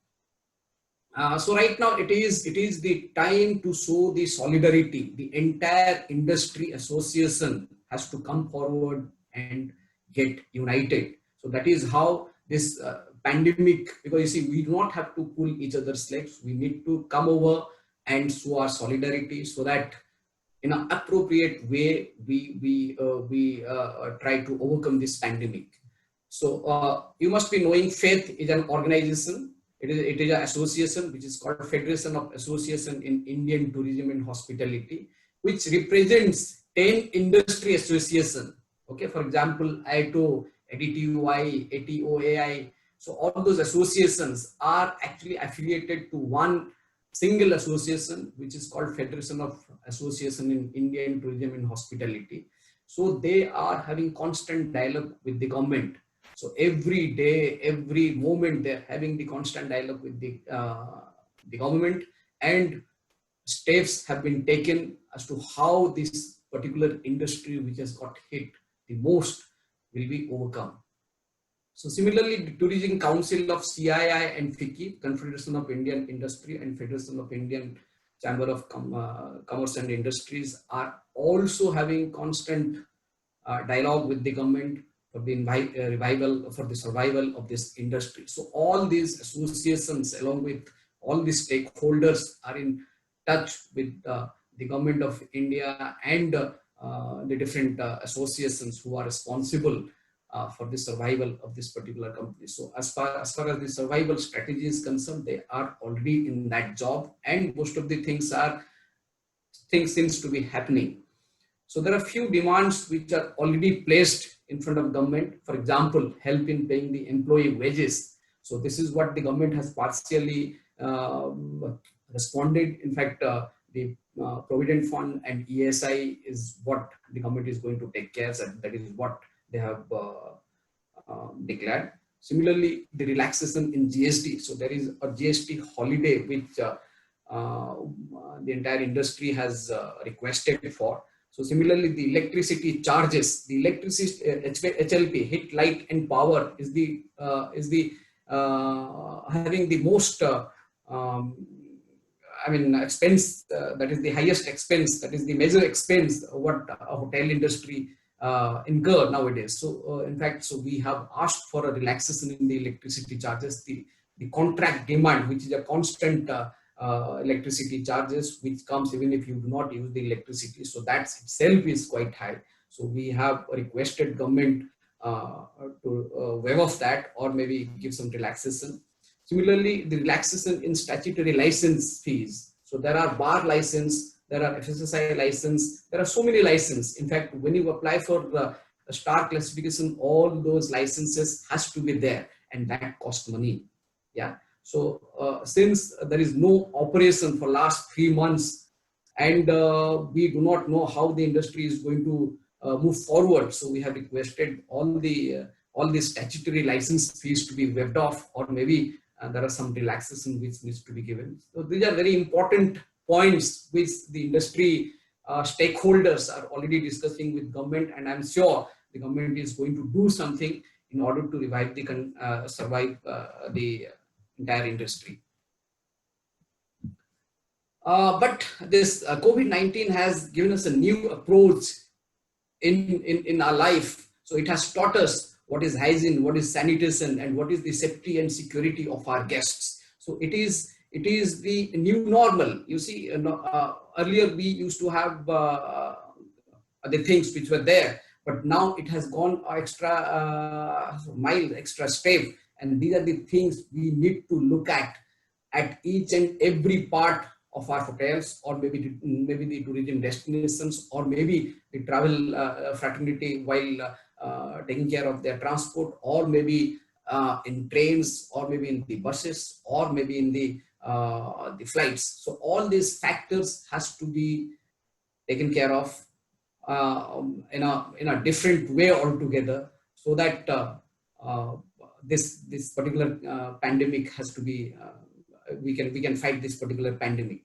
Speaker 4: So right now it is the time to show the solidarity. The entire industry association has to come forward and get united. So that is how this pandemic, because you see, we do not have to pull each other's legs. We need to come over and show our solidarity, so that in an appropriate way we try to overcome this pandemic. So you must be knowing FAITH is an organization. It is an association which is called Federation of Association in Indian Tourism and Hospitality, which represents 10 industry associations. Okay, for example, ITO, ATTUI, ATOAI. So all those associations are actually affiliated to one single association, which is called Federation of Association in Indian Tourism and Hospitality. So they are having constant dialogue with the government. So every day, every moment, they're having the constant dialogue with the government, and steps have been taken as to how this particular industry, which has got hit the most, will be overcome. So similarly, the Tourism Council of CII and FICCI, Confederation of Indian Industry, and Federation of Indian Chamber of Commerce and Industries, are also having constant dialogue with the government for the revival, for the survival of this industry. So all these associations, along with all the stakeholders, are in touch with the government of India and the different associations who are responsible for the survival of this particular company. So as far as the survival strategy is concerned, they are already in that job, and most of the things seems to be happening. So there are few demands which are already placed in front of government. For example, help in paying the employee wages. So this is what the government has partially responded. In fact, the Provident Fund and ESI is what the government is going to take care of. That is what they have declared. Similarly, the relaxation in GST. So there is a GST holiday which the entire industry has requested for. So similarly, the electricity charges, the electricity HLP, heat, light, and power, is the having the most expense. That is the highest expense. That is the major expense what a hotel industry incur nowadays. So in fact, so we have asked for a relaxation in the electricity charges, the contract demand, which is a constant electricity charges, which comes even if you do not use the electricity. So that itself is quite high. So we have requested government to waive off that, or maybe give some relaxation. Similarly, the relaxation in statutory license fees. So there are bar license, there are FSSI license, there are so many licenses. In fact, when you apply for the star classification, all those licenses has to be there, and that costs money. Yeah. So since there is no operation for last 3 months, and we do not know how the industry is going to move forward, so we have requested all the statutory license fees to be waived off, or maybe there are some relaxation which needs to be given. So these are very important points which the industry stakeholders are already discussing with government, and I'm sure the government is going to do something in order to revive survive the entire industry. But this COVID-19 has given us a new approach in our life. So it has taught us what is hygiene, what is sanitation, and what is the safety and security of our guests. So it is the new normal. You see, earlier we used to have the things which were there, but now it has gone extra mile, extra step. And these are the things we need to look at each and every part of our hotels, or maybe the tourism destinations, or maybe the travel fraternity while taking care of their transport, or maybe in trains, or maybe in the buses, or maybe in the flights. So all these factors has to be taken care of in a different way altogether, so that this particular pandemic has to be we can fight this particular pandemic.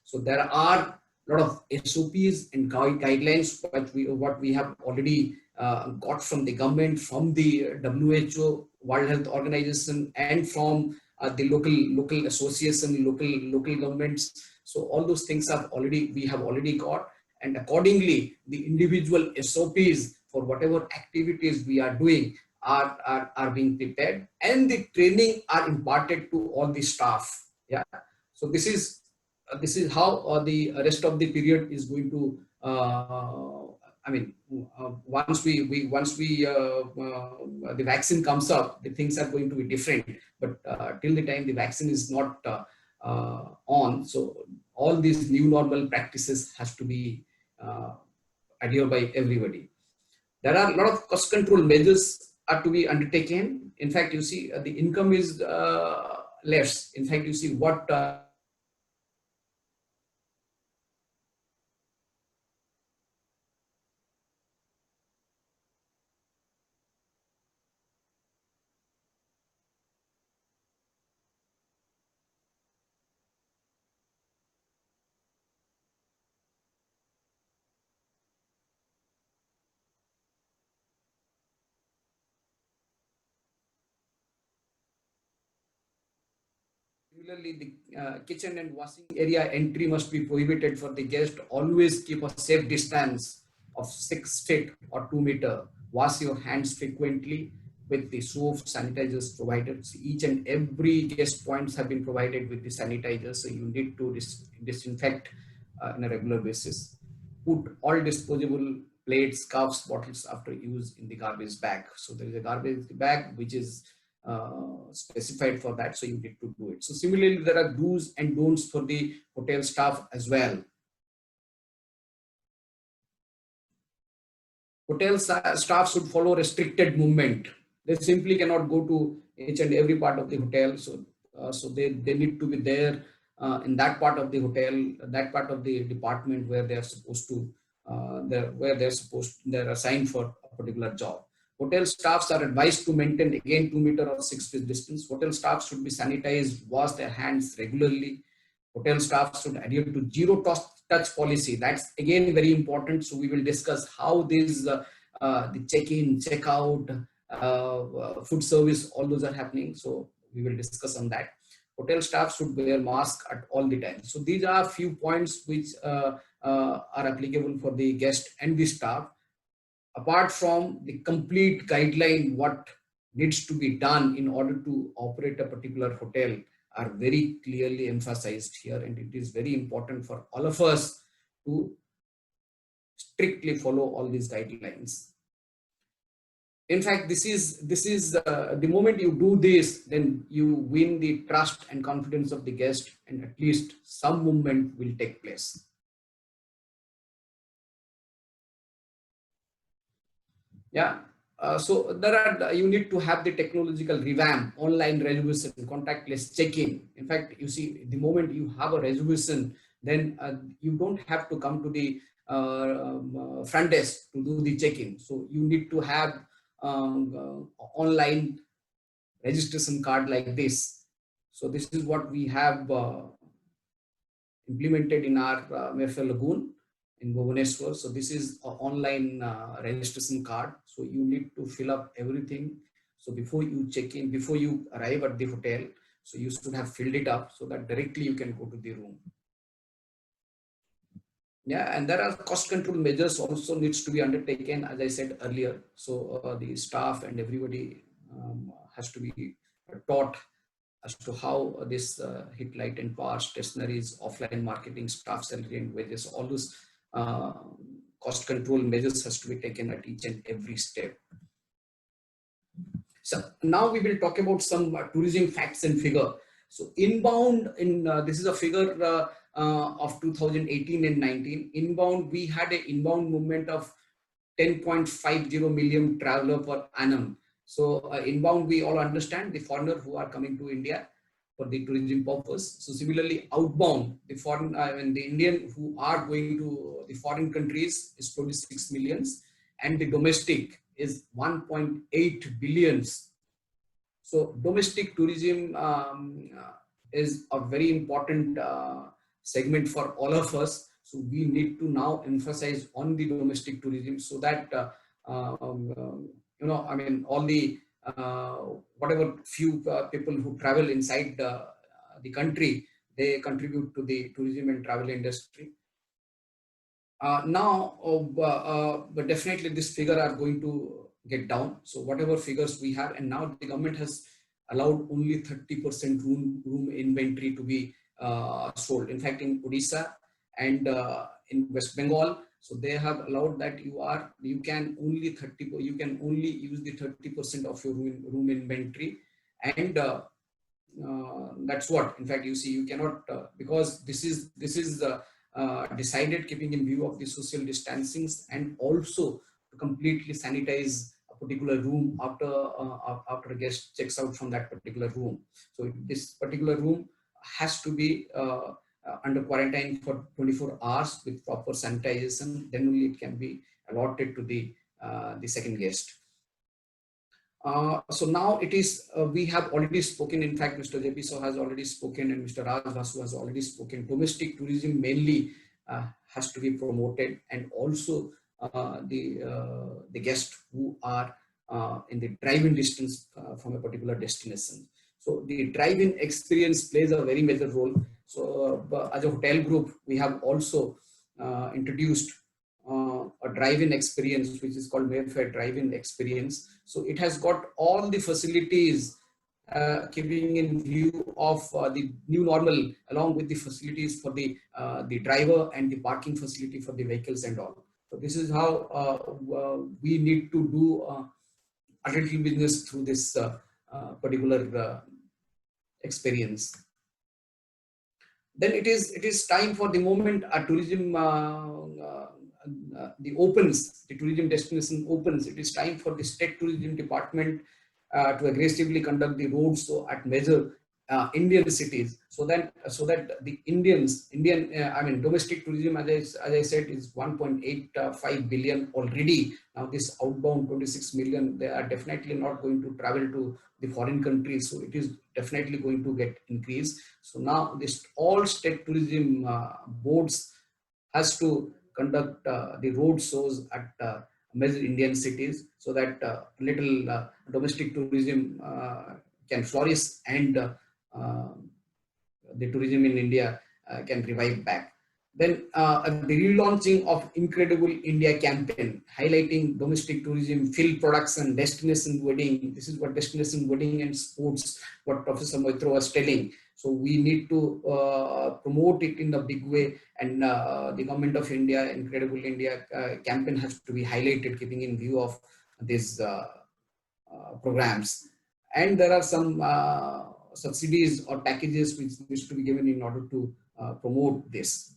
Speaker 4: So there are a lot of SOPs and guidelines what we have already got from the government, from the WHO, World Health Organization, and from the local association, local governments. So all those things we have already got, and accordingly the individual SOPs for whatever activities we are doing are being prepared, and the training are imparted to all the staff. Yeah. So this is how the rest of the period is going to. I mean, once the vaccine comes up, the things are going to be different. But till the time the vaccine is not on, so all these new normal practices has to be adhered by everybody. There are a lot of cost control measures are to be undertaken. In fact, you see the income is less. In fact, you see what similarly, the kitchen and washing area entry must be prohibited for the guest. Always keep a safe distance of 6 feet or 2 meters. Wash your hands frequently with the soap, sanitizers provided. So each and every guest points have been provided with the sanitizers. So you need to disinfect on a regular basis. Put all disposable plates, cups, bottles after use in the garbage bag. So there is a garbage bag which is specified for that, so you need to do it. So similarly, there are do's and don'ts for the hotel staff as well. Hotel staff should follow restricted movement. They simply cannot go to each and every part of the hotel. So they need to be there in that part of the hotel, that part of the department where they are supposed to, they're assigned for a particular job. Hotel staffs are advised to maintain again 2 meter or 6 feet distance. Hotel staff should be sanitized, wash their hands regularly. Hotel staff should adhere to zero touch policy. That's again very important. So we will discuss how this the check-in, check-out, food service, all those are happening. So we will discuss on that. Hotel staff should wear mask at all the time. So these are a few points which are applicable for the guest and the staff. Apart from the complete guideline, what needs to be done in order to operate a particular hotel are very clearly emphasized here, and it is very important for all of us to strictly follow all these guidelines. In fact, this is the moment you do this, then you win the trust and confidence of the guest, and at least some movement will take place. Yeah. So there are, you need to have the technological revamp, online reservation, contactless check-in. In fact, you see, the moment you have a reservation, then you don't have to come to the front desk to do the check-in. So you need to have online registration card like this. So this is what we have implemented in our Mayfair Lagoon in Bhubaneswar. So this is an online registration card. So you need to fill up everything. So before you check in, before you arrive at the hotel, so you should have filled it up so that directly you can go to the room. Yeah, and there are cost control measures also needs to be undertaken, as I said earlier. So the staff and everybody has to be taught as to how this heat, light and power, stationaries, offline marketing, staff salary and wages, all those cost control measures has to be taken at each and every step. So now we will talk about some tourism facts and figure. So inbound, this is a figure of 2018 and 19. Inbound, we had an inbound movement of 10.50 million traveler per annum. So inbound, we all understand the foreigner who are coming to India for the tourism purpose. So similarly, outbound, the foreign and the Indian who are going to the foreign countries is 26 millions, and the domestic is 1.8 billions. So domestic tourism is a very important segment for all of us. So we need to now emphasize on the domestic tourism so that you know, I mean, all the whatever few people who travel inside the country, they contribute to the tourism and travel industry. Now, but definitely this figure are going to get down. So whatever figures we have, and now the government has allowed only 30% room inventory to be sold. In fact, in Odisha and in West Bengal, so they have allowed that you can only use the 30% of your room inventory, and that's what, in fact, you see, you cannot because this is decided keeping in view of the social distancing, and also to completely sanitize a particular room after a guest checks out from that particular room. So this particular room has to be under quarantine for 24 hours with proper sanitization, then only it can be allotted to the second guest. So now it is, we have already spoken, in fact, Mr. JP Saw has already spoken and Mr. Raj Vasu has already spoken. Domestic tourism mainly has to be promoted, and also the guests who are in the driving distance from a particular destination. So the drive-in experience plays a very major role. So as a hotel group, we have also introduced a drive-in experience, which is called Mayfair Drive-in Experience. So it has got all the facilities keeping in view of the new normal, along with the facilities for the driver and the parking facility for the vehicles and all. So this is how we need to do a little business through this particular experience. Then it is time for the moment tourism the tourism destination opens. It is time for the state tourism department to aggressively conduct the roads at major Indian cities, so that the domestic tourism, as I said, is 1.85 billion already. Now this outbound 26 million, they are definitely not going to travel to the foreign countries, so it is definitely going to get increased. So now this all state tourism boards has to conduct the road shows at major Indian cities, so that little domestic tourism can flourish, and the tourism in India can revive back. Then the relaunching of Incredible India campaign, highlighting domestic tourism, field production, destination wedding. This is what destination wedding and sports, what Professor Moitra was telling. So we need to promote it in a big way, and the Government of India Incredible India campaign has to be highlighted, keeping in view of these programs. And there are some subsidies or packages which needs to be given in order to promote this.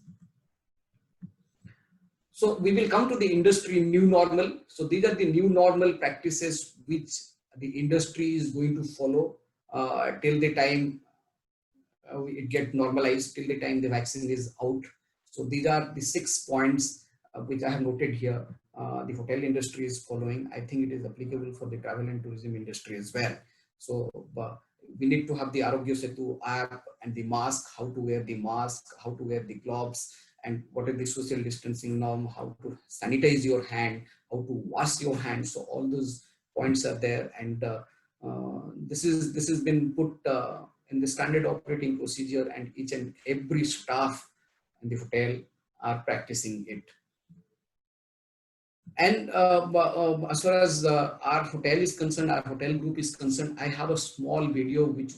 Speaker 4: So we will come to the industry new normal. So these are the new normal practices which the industry is going to follow till the time it get normalized, till the time the vaccine is out. So these are the 6 points which I have noted here. The hotel industry is following. I think it is applicable for the travel and tourism industry as well. So we need to have the Arogya Setu app, and the mask, how to wear the mask, how to wear the gloves, and what is the social distancing norm, how to sanitize your hand, how to wash your hands. So all those points are there, and this has been put in the standard operating procedure, and each and every staff in the hotel are practicing it. And as far as our hotel is concerned, our hotel group is concerned, I have a small video which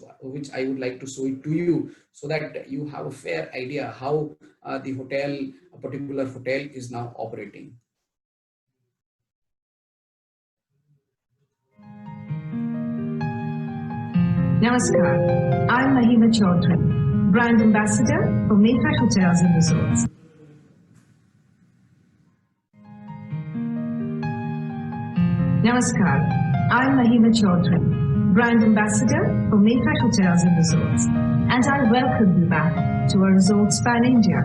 Speaker 4: I would like to show it to you, so that you have a fair idea how the hotel, a particular hotel, is now operating.
Speaker 5: Namaskar, I'm Mahima Chaudhary, Brand Ambassador for MAKAUT Hotels and Resorts. Namaskar, I'm Mahima Chaudhary, Brand Ambassador for MAKAUT Hotels and Resorts, and I welcome you back to our resorts span India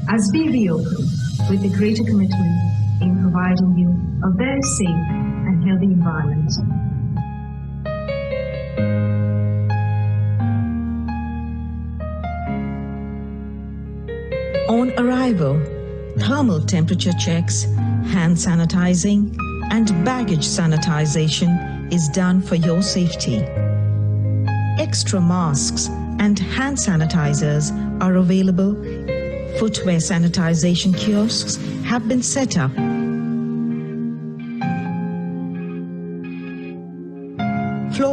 Speaker 5: as we reopen with a greater commitment in providing you a very safe and healthy environment. On arrival, thermal temperature checks, hand sanitizing, and baggage sanitization is done for your safety. Extra masks and hand sanitizers are available. Footwear sanitization kiosks have been set up.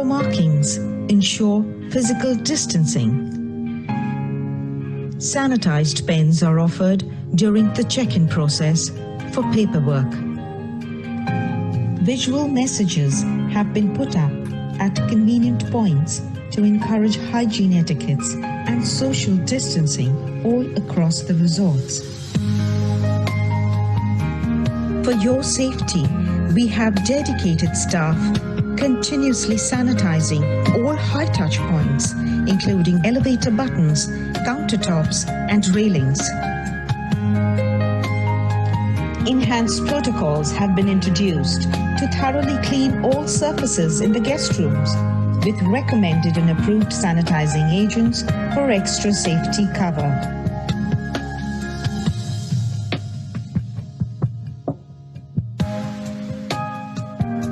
Speaker 5: markings ensure physical distancing. Sanitized pens are offered during the check-in process for paperwork. Visual messages have been put up at convenient points to encourage hygiene etiquettes and social distancing all across the resorts. For your safety, we have dedicated staff continuously sanitizing all high-touch points, including elevator buttons, countertops, and railings. Enhanced protocols have been introduced to thoroughly clean all surfaces in the guest rooms with recommended and approved sanitizing agents for extra safety cover.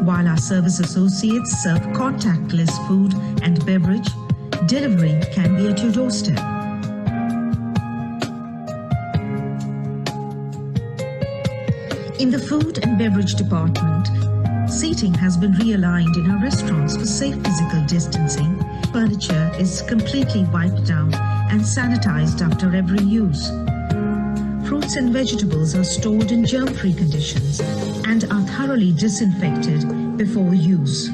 Speaker 5: While our service associates serve contactless food and beverage, delivery can be at your doorstep. In the food and beverage department, seating has been realigned in our restaurants for safe physical distancing. Furniture is completely wiped down and sanitized after every use. Fruits and vegetables are stored in germ-free conditions and are thoroughly disinfected before use.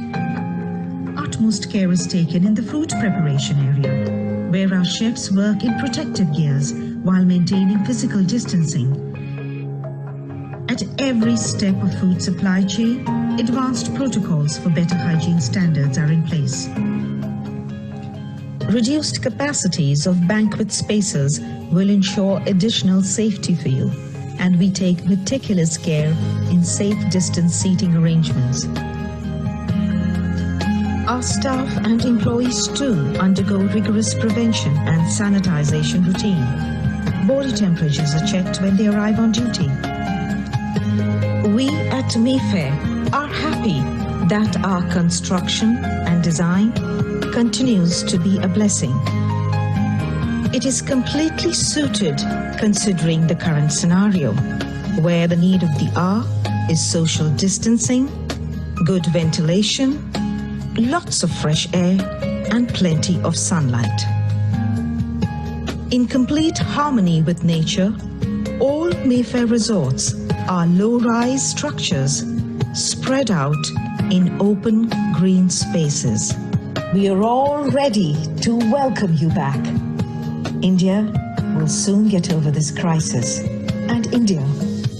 Speaker 5: Utmost care is taken in the fruit preparation area, where our chefs work in protective gears while maintaining physical distancing. At every step of food supply chain, advanced protocols for better hygiene standards are in place. Reduced capacities of banquet spaces will ensure additional safety for you, and we take meticulous care in safe distance seating arrangements. Our staff and employees too undergo rigorous prevention and sanitization routine. Body temperatures are checked when they arrive on duty. We at Mayfair are happy that our construction and design continues to be a blessing. It is completely suited considering the current scenario, where the need of the hour is social distancing, good ventilation, lots of fresh air, and plenty of sunlight. In complete harmony with nature, all Mayfair resorts are low-rise structures spread out in open green spaces. We are all ready to welcome you back. India will soon get over this crisis, and India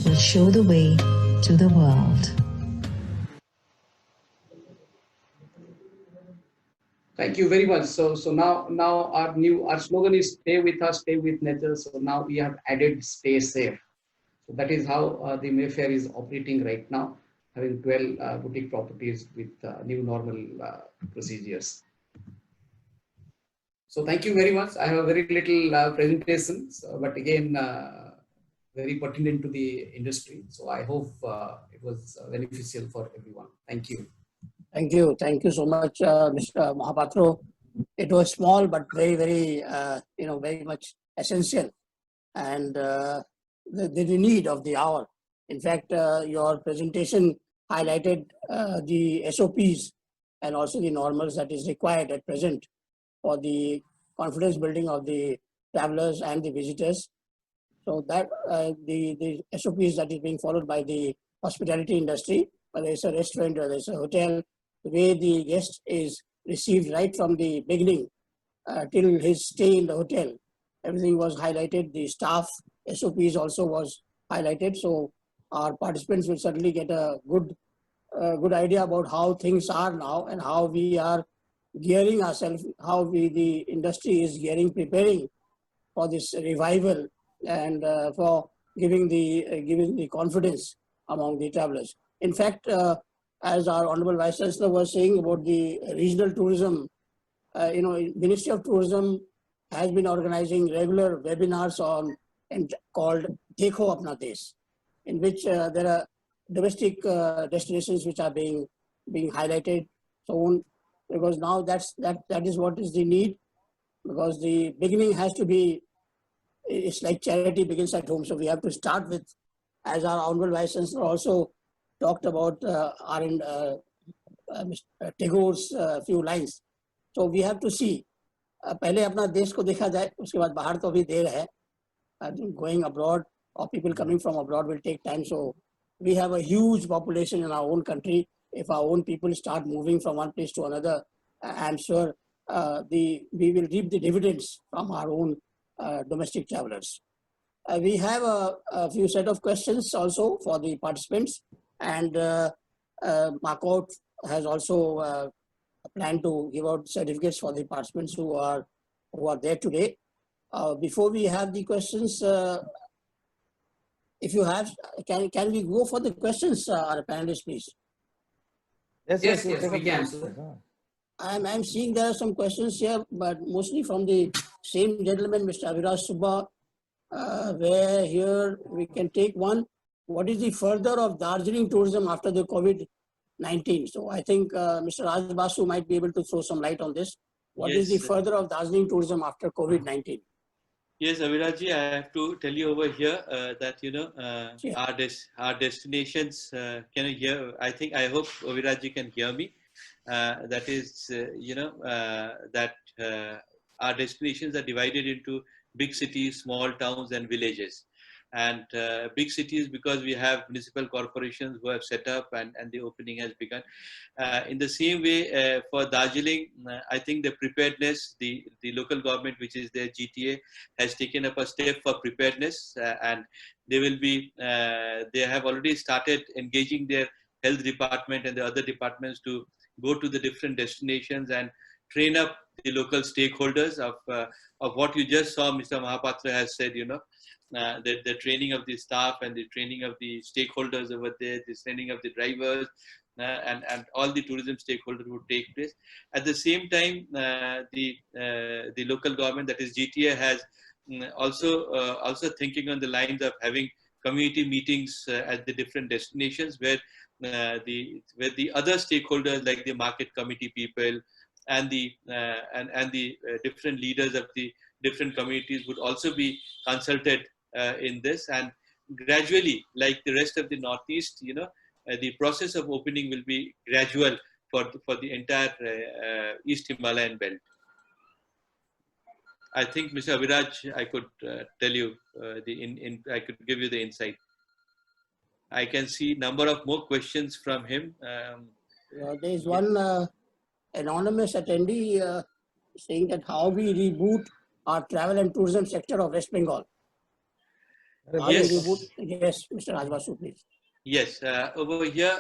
Speaker 5: will show the way to the world.
Speaker 4: Thank you very much. So now our slogan is "Stay with us, stay with nature." So now we have added "Stay safe." So that is how the Mayfair is operating right now, having 12 boutique properties with new normal procedures. So thank you very much. I have a very little presentation, but again, very pertinent to the industry. So I hope it was beneficial for everyone. Thank you.
Speaker 6: Thank you. Thank you so much, Mr. Mahapatro. It was small, but very, very, very much essential and the need of the hour. In fact, your presentation highlighted the SOPs and also the normals that is required at present for the confidence building of the travelers and the visitors. So that the SOPs that is being followed by the hospitality industry, whether it's a restaurant, whether it's a hotel, the way the guest is received right from the beginning till his stay in the hotel, everything was highlighted. The staff SOPs also was highlighted. So our participants will certainly get a good idea about how things are now and how we are gearing ourselves, how the industry is preparing for this revival and for giving the confidence among the travelers. In fact, as our Honorable Vice Chancellor was saying about the regional tourism, Ministry of Tourism has been organizing regular webinars called Dekho Apna Desh, in which there are domestic destinations which are being highlighted. So because now that is what is the need, because the beginning has to be, it's like charity begins at home. So we have to start with, as our Honorable Vice Chancellor also talked about Mr. Tagore's few lines. So we have to see. पहले अपना देश को देखा जाए, उसके बाद बाहर तो अभी देर है. Going abroad or people coming from abroad will take time. So we have a huge population in our own country. If our own people start moving from one place to another, I'm sure we will reap the dividends from our own domestic travelers. We have a few set of questions also for the participants, and MAKAUT has also planned to give out certificates for the participants who are there today. Before we have the questions, if you have, can we go for the questions, our panelists, please?
Speaker 4: Yes, we can.
Speaker 6: I'm seeing there are some questions here, but mostly from the same gentleman, Mr. Aviraj Subba, where here we can take one. What is the further of Darjeeling tourism after the COVID-19? So I think Mr. Raj Basu might be able to throw some light on this. What is the further of Darjeeling tourism after COVID-19?
Speaker 3: Yes, Avirajji, I have to tell you over here that, our destinations, can you hear? I hope Avirajji can hear me. That is, that our destinations are divided into big cities, small towns, and villages. And big cities, because we have municipal corporations who have set up and the opening has begun. In the same way, for Darjeeling, I think the preparedness, the local government, which is their GTA, has taken up a step for preparedness, and they will be, they have already started engaging their health department and the other departments to go to the different destinations and train up the local stakeholders of what you just saw. Mr. Mahapatra has said, the training of the staff and the training of the stakeholders over there, the training of the drivers, and all the tourism stakeholders would take place. At the same time, the local government, that is GTA, has also thinking on the lines of having community meetings at the different destinations where the other stakeholders like the market committee people and the different leaders of the different communities would also be consulted in this, and gradually, like the rest of the Northeast, the process of opening will be gradual for the entire East Himalayan belt. I think, Mr. Aviraj, I could tell you I could give you the insight. I can see number of more questions from him.
Speaker 6: There is one anonymous attendee saying that how we reboot our travel and tourism sector of West Bengal.
Speaker 3: Yes.
Speaker 6: Yes, Mr. Rajbasu, please.
Speaker 3: Yes, over here,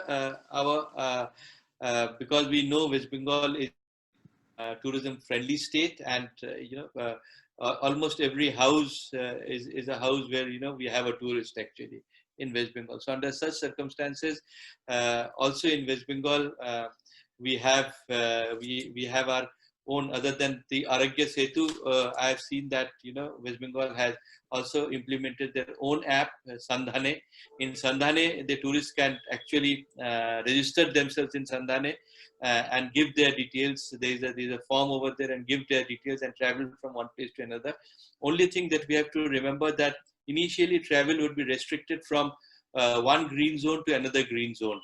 Speaker 3: because we know West Bengal is a tourism-friendly state, and almost every house is a house where we have a tourist actually in West Bengal. So under such circumstances, also in West Bengal, we have our own, other than the Aragya Setu. I have seen that West Bengal has also implemented their own app, Sandhane. In Sandhane, the tourists can actually register themselves in Sandhane and give their details. There's a form over there, and give their details and travel from one place to another. Only thing that we have to remember that initially travel would be restricted from one green zone to another green zone.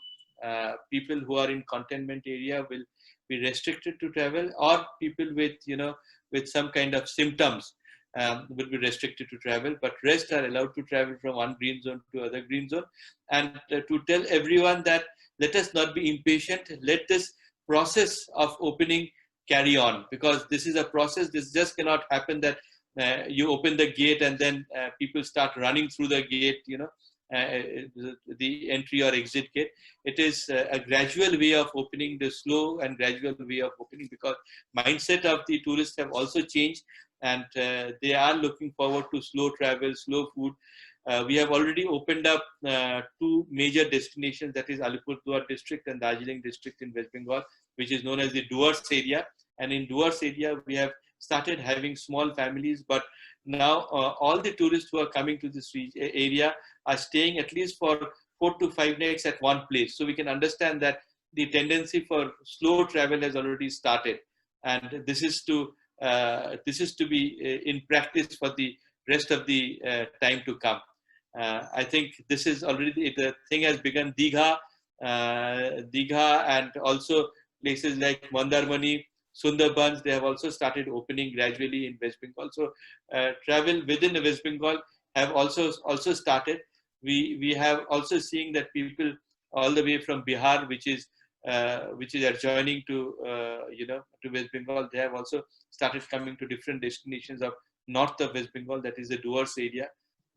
Speaker 3: People who are in containment area will be restricted to travel, or people with some kind of symptoms will be restricted to travel, but rest are allowed to travel from one green zone to other green zone. And to tell everyone that let us not be impatient, let this process of opening carry on, because this is a process. This just cannot happen that you open the gate and then people start running through the gate, the entry or exit gate. It is a gradual way of opening, the slow and gradual way of opening, because mindset of the tourists have also changed, and they are looking forward to slow travel, slow food. We have already opened up two major destinations, that is Alipurduar district and Darjeeling district in West Bengal, which is known as the Duars area. And in Duars area, we have started having small families, but now all the tourists who are coming to this area are staying at least for 4 to 5 nights at one place. So we can understand that the tendency for slow travel has already started, and this is to be in practice for the rest of the time to come. I think this is already, the thing has begun. Digha, and also places like Mandarmani, Sundarbans, they have also started opening gradually in West Bengal. So travel within the West Bengal have also started. We have also seen that people all the way from Bihar, which is adjoining to to West Bengal, they have also started coming to different destinations of north of West Bengal, that is the Duars area,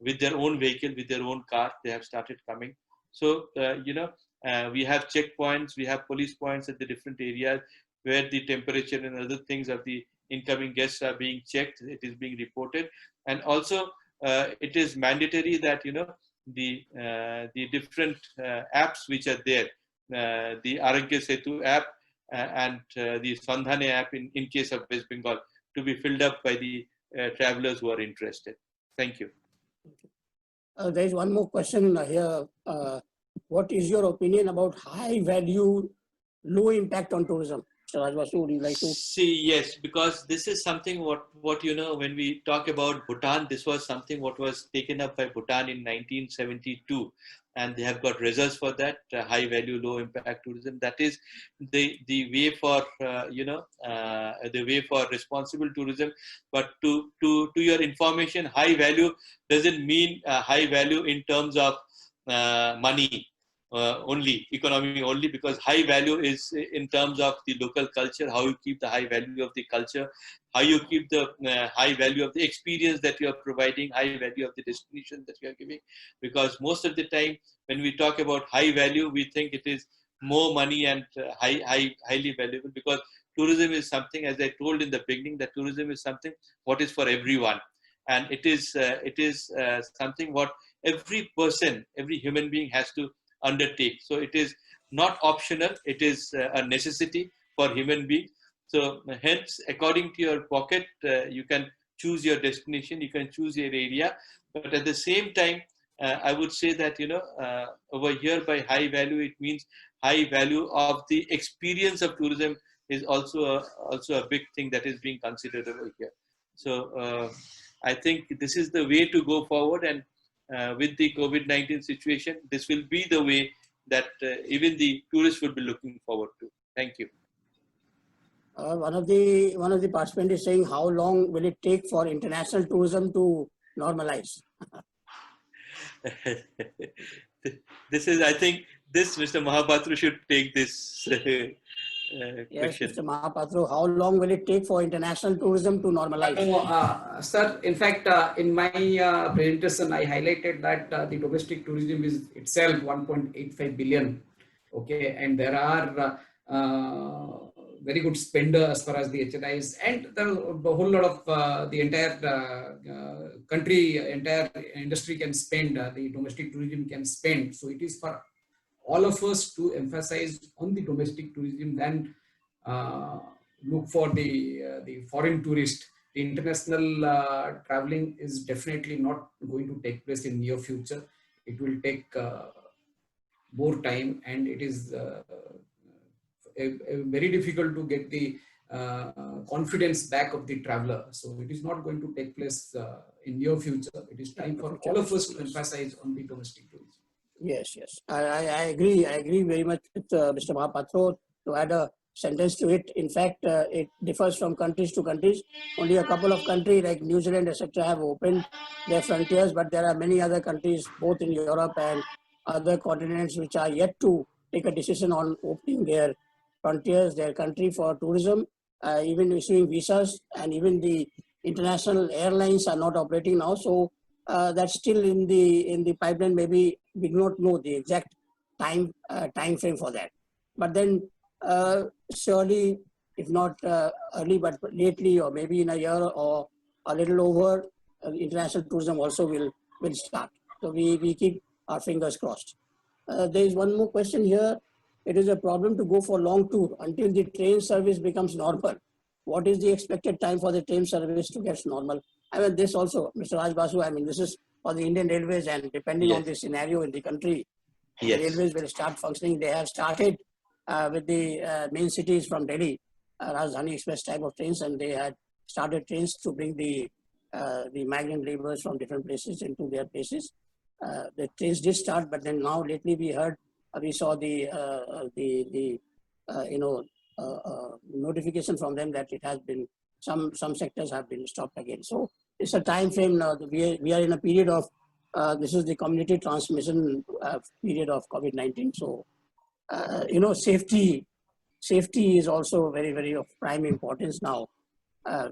Speaker 3: with their own vehicle, with their own car. They have started coming. So we have checkpoints, we have police points at the different areas where the temperature and other things of the incoming guests are being checked. It is being reported, and also it is mandatory that the different apps which are there, the Arogya Setu app and the Sandhane app in case of West Bengal, to be filled up by the travelers who are interested. Thank you.
Speaker 6: There is one more question here. What is your opinion about high value, low impact on tourism? So Rajbasu, would you like to?
Speaker 3: See, yes, because this is something what when we talk about Bhutan, this was something what was taken up by Bhutan in 1972, and they have got results for that, high value, low impact tourism. That is the way for the way for responsible tourism. But to your information, high value doesn't mean high value in terms of money. Only economy only, because high value is in terms of the local culture, how you keep the high value of the culture, how you keep the high value of the experience that you are providing, high value of the destination that you are giving. Because most of the time when we talk about high value, we think it is more money and highly valuable, because tourism is something, as I told in the beginning, that tourism is something what is for everyone, and it is something what every person, every human being has to undertake. So it is not optional, it is a necessity for human beings. So hence, according to your pocket, you can choose your destination, you can choose your area, but at the same time, I would say that over here by high value, it means high value of the experience of tourism is also a big thing that is being considered over here. So I think this is the way to go forward, and with the COVID-19 situation, this will be the way that even the tourists will be looking forward to. Thank you.
Speaker 6: One of the participants is saying, how long will it take for international tourism to normalize?
Speaker 3: This is, I think, Mr. Mahapatra should take this
Speaker 6: Yes,
Speaker 3: question.
Speaker 6: Mr. Mahapatra, how long will it take for international tourism to normalize?
Speaker 4: Sir, in fact, in my presentation, I highlighted that the domestic tourism is itself 1.85 billion. Okay, and there are very good spender as far as the HNI is, and there are a whole lot of the entire entire industry can spend, the domestic tourism can spend. So it is for all of us to emphasize on the domestic tourism than look for the foreign tourist. The international traveling is definitely not going to take place in near future. It will take more time, and it is very difficult to get the confidence back of the traveler. So it is not going to take place in near future. It is time for all of us to emphasize on the domestic tourism.
Speaker 6: Yes, yes. I agree. I agree very much with Mr. Mahapatra. To add a sentence to it, in fact, it differs from countries to countries. Only a couple of countries like New Zealand, etc., have opened their frontiers, but there are many other countries, both in Europe and other continents, which are yet to take a decision on opening their frontiers, their country for tourism, even issuing visas, and even the international airlines are not operating now. So that's still in the pipeline. Maybe we do not know the exact time frame for that. But then surely, if not early, but lately, or maybe in a year or a little over, international tourism also will start. So we keep our fingers crossed. There is one more question here. It is a problem to go for long tour until the train service becomes normal. What is the expected time for the train service to get normal? I mean, this also, Mr. Raj Basu, I mean, this is for the Indian Railways, and depending on the scenario in the country, the railways will start functioning. They have started with the main cities from Delhi, Rajdhani Express type of trains, and they had started trains to bring the migrant laborers from different places into their places. The trains did start, but then now lately we saw the notification from them that it has been, some sectors have been stopped again. So it's a time frame now. We are in a period of, this is the community transmission period of COVID-19. So, safety is also very, very of prime importance now.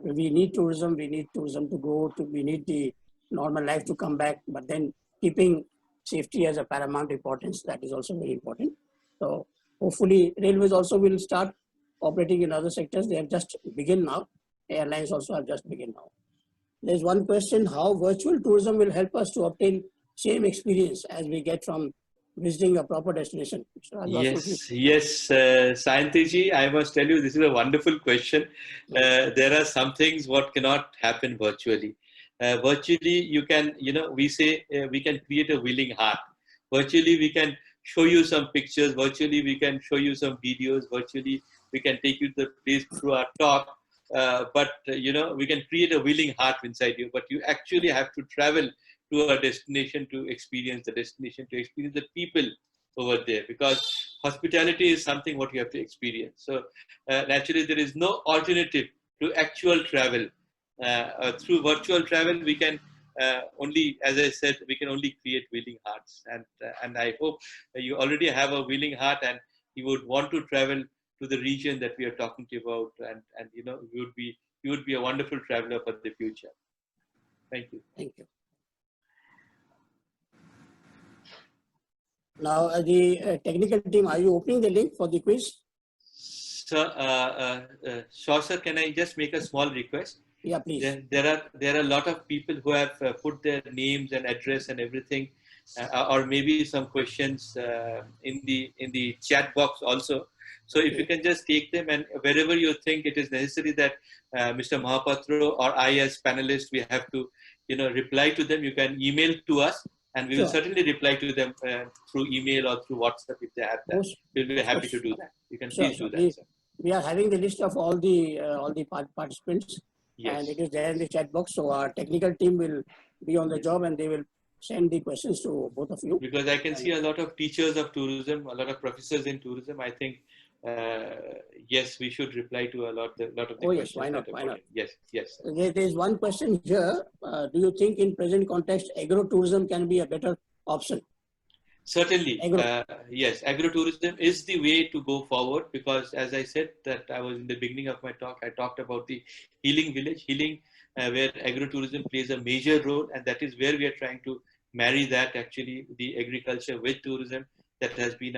Speaker 6: We need tourism to go to, we need the normal life to come back, but then keeping safety as a paramount importance, that is also very important. So hopefully railways also will start operating in other sectors. They have just begun now. Airlines also have just begun now. There's one question, how virtual tourism will help us to obtain same experience as we get from visiting a proper destination?
Speaker 3: Yes, Sayanti, I must tell you, this is a wonderful question. There are some things what cannot happen virtually. Virtually, you can, we say we can create a willing heart. Virtually, we can show you some pictures. Virtually, we can show you some videos. Virtually, we can take you to the place through our talk. But we can create a willing heart inside you. But you actually have to travel to a destination to experience the destination, to experience the people over there, because hospitality is something what you have to experience. So naturally, there is no alternative to actual travel. Through virtual travel, we can only, as I said, we can only create willing hearts. And I hope you already have a willing heart and you would want to travel to the region that we are talking to you about, and you would be a wonderful traveler for the future. Thank you.
Speaker 6: Thank you. Now, the technical team, are you opening the link for the quiz?
Speaker 3: So, Sawyer, can I just make a small request?
Speaker 6: Yeah, please.
Speaker 3: There are a lot of people who have put their names and address and everything, or maybe some questions in the chat box also. So if you can just take them, and wherever you think it is necessary that Mr. Mahapatra or I as panelists, we have to reply to them, you can email to us. And we will certainly reply to them through email or through WhatsApp if they have that. We'll be happy to do that. You can please do that, sir.
Speaker 6: We are having the list of all the participants, and it is there in the chat box. So our technical team will be on the job, and they will send the questions to both of you.
Speaker 3: Because I can see a lot of teachers of tourism, a lot of professors in tourism. I think yes, we should reply to a lot of the questions.
Speaker 6: Yes, why not? Why not?
Speaker 3: Yes.
Speaker 6: There is one question here. Do you think in present context, agro-tourism can be a better option?
Speaker 3: Certainly, yes. Agro-tourism is the way to go forward, because as I said that I was in the beginning of my talk, I talked about the healing village, where agro-tourism plays a major role, and that is where we are trying to marry that actually, the agriculture with tourism. That has been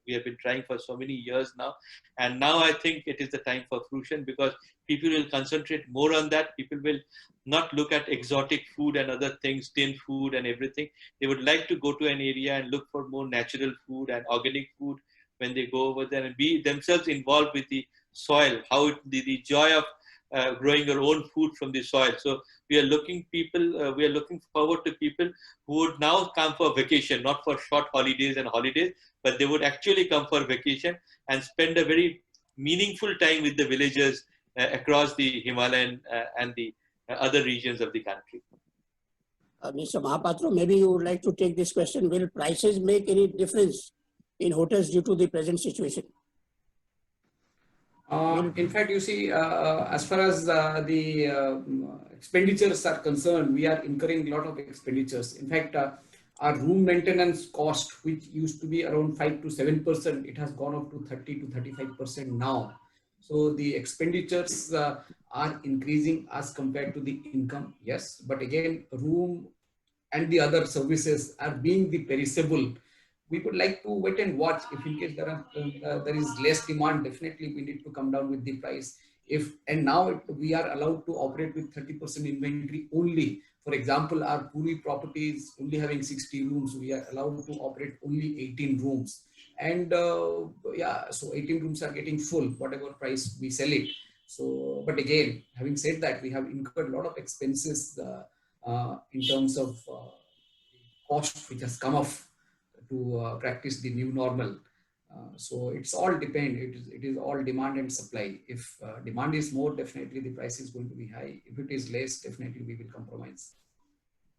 Speaker 3: we have been trying for so many years now. And now I think it is the time for fruition, because people will concentrate more on that. People will not look at exotic food and other things, tin food and everything. They would like to go to an area and look for more natural food and organic food when they go over there, and be themselves involved with the soil, how the joy of growing your own food from the soil. So we are looking forward to people who would now come for vacation, not for short holidays, but they would actually come for vacation and spend a very meaningful time with the villagers across the Himalayan and the other regions of the country.
Speaker 6: Mr. Mahapatra, maybe you would like to take this question. Will prices make any difference in hotels due to the present situation?
Speaker 4: In fact, you see, as far as the expenditures are concerned, we are incurring a lot of expenditures. In fact, our room maintenance cost, which used to be around 5 to 7%, it has gone up to 30 to 35% now. So the expenditures are increasing as compared to the income, yes. But again, room and the other services are being the perishable. We would like to wait and watch. If in case there is less demand, definitely we need to come down with the price. And now we are allowed to operate with 30% inventory only. For example, our Puri property is only having 60 rooms. We are allowed to operate only 18 rooms. And so 18 rooms are getting full, whatever price we sell it. So, but again, having said that, we have incurred a lot of expenses in terms of cost which has come off to practice the new normal. So it's all depend. It is all demand and supply. If demand is more, definitely the price is going to be high. If it is less, definitely we will compromise.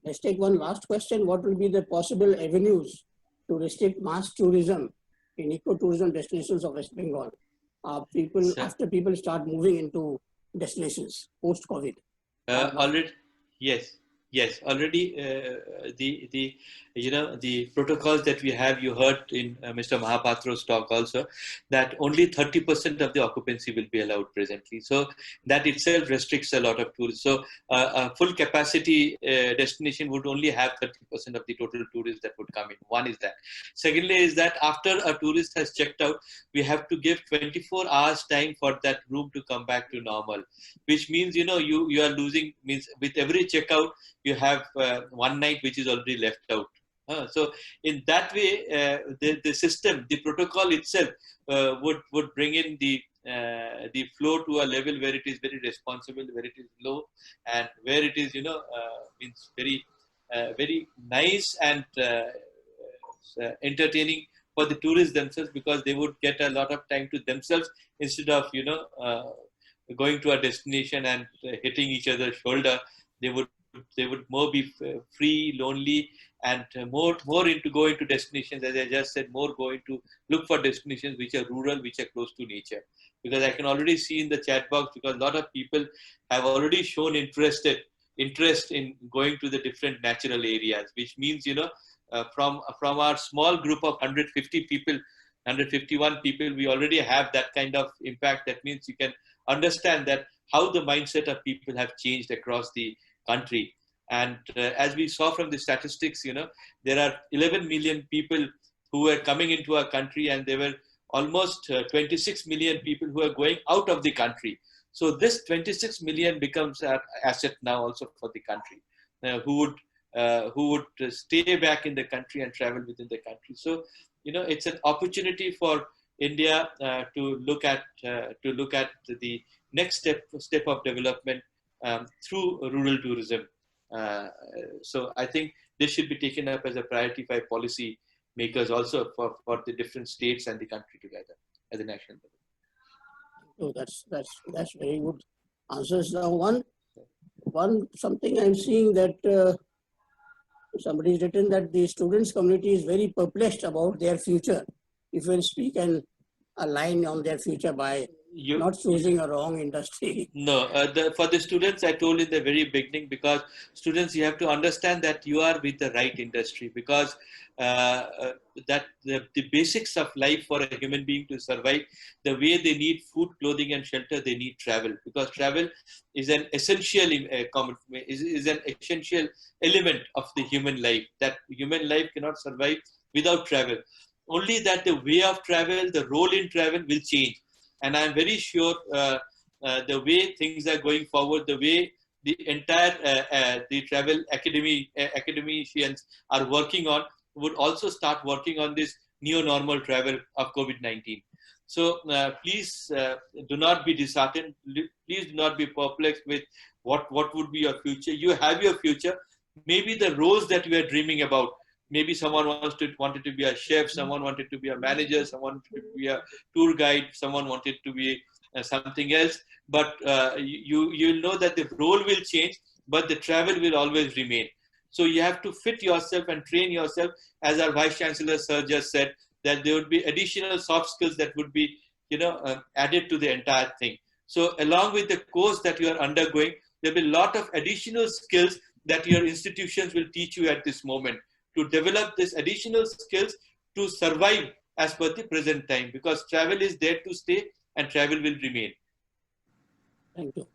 Speaker 6: Let's take one last question. What will be the possible avenues to restrict mass tourism in ecotourism destinations of West Bengal? people
Speaker 3: Sir.
Speaker 6: after people start moving into destinations post-COVID?
Speaker 3: Already, yes, yes. Already, the the protocols that we have. You heard in Mr. Mahapatro's talk also that only 30% of the occupancy will be allowed presently. So that itself restricts a lot of tourists. So a full capacity destination would only have 30% of the total tourists that would come in. One is that. Secondly, is that after a tourist has checked out, we have to give 24 hours time for that room to come back to normal, which means you are losing, means with every checkout you have one night which is already left out. So in that way, the system, the protocol itself would bring in the flow to a level where it is very responsible, where it is low, and where it is means very nice and entertaining for the tourists themselves, because they would get a lot of time to themselves instead of going to a destination and hitting each other's shoulder. They would more be free, lonely, and more into go into destinations, as I just said, more going to look for destinations which are rural, which are close to nature. Because I can already see in the chat box, because a lot of people have already shown interest in going to the different natural areas, which means from our small group of 150 people, 151 people, we already have that kind of impact. That means you can understand that how the mindset of people have changed across the country. And as we saw from the statistics, there are 11 million people who were coming into our country, and there were almost 26 million people who are going out of the country. So this 26 million becomes an asset now also for the country, who would stay back in the country and travel within the country. So it's an opportunity for India to look at the next step of development through rural tourism. So I think this should be taken up as a priority by policy makers also for the different states and the country together as a national level.
Speaker 6: So that's very good answers. Now one something I'm seeing that somebody's written that the students community is very perplexed about their future. If you speak and align on their future by not choosing a wrong industry.
Speaker 3: No, for the students, I told in the very beginning, because students, you have to understand that you are with the right industry, because that the basics of life for a human being to survive, the way they need food, clothing, and shelter, they need travel, because travel is an essential is an essential element of the human life. That human life cannot survive without travel. Only that the way of travel, the role in travel will change. And I'm very sure the way things are going forward, the way the entire the travel academicians are working on, would also start working on this neo-normal travel of COVID-19. So please do not be disheartened. Please do not be perplexed with what would be your future. You have your future. Maybe the roles that you are dreaming about. Maybe someone wanted to be a chef, someone wanted to be a manager, someone wanted to be a tour guide, someone wanted to be something else. But you'll know that the role will change, but the travel will always remain. So you have to fit yourself and train yourself, as our Vice Chancellor Sir just said, that there would be additional soft skills that would be added to the entire thing. So along with the course that you are undergoing, there will be a lot of additional skills that your institutions will teach you at this moment, to develop this additional skills to survive as per the present time, because travel is there to stay and travel will remain.
Speaker 6: Thank you.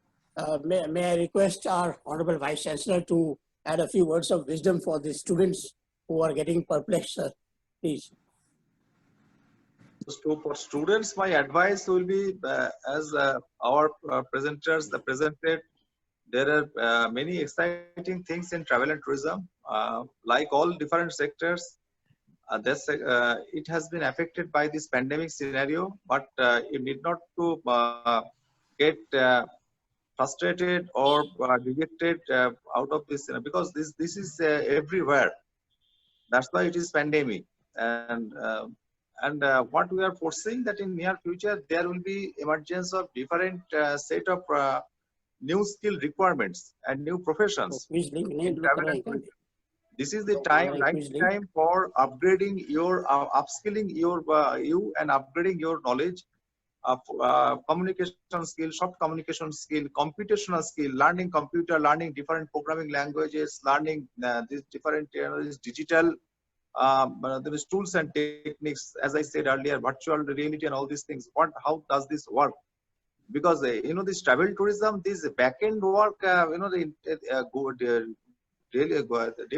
Speaker 6: May I request our Honorable Vice Chancellor to add a few words of wisdom for the students who are getting perplexed, sir, please.
Speaker 2: So for students, my advice will be, as our presenters presented, there are many exciting things in travel and tourism. Like all different sectors, it has been affected by this pandemic scenario, but you need not to get frustrated or dejected out of this, because this is everywhere. That's why it is pandemic. And what we are foreseeing that in near future there will be emergence of different set of new skill requirements and new professions. In travel and tourism. This is the right time for upgrading your upskilling you and upgrading your knowledge communication skill, soft communication skill, computational skill, learning computer, learning different programming languages, learning these different these digital there is tools and techniques, as I said earlier, virtual reality and all these things. How does this work? Because this travel tourism, this back-end work, day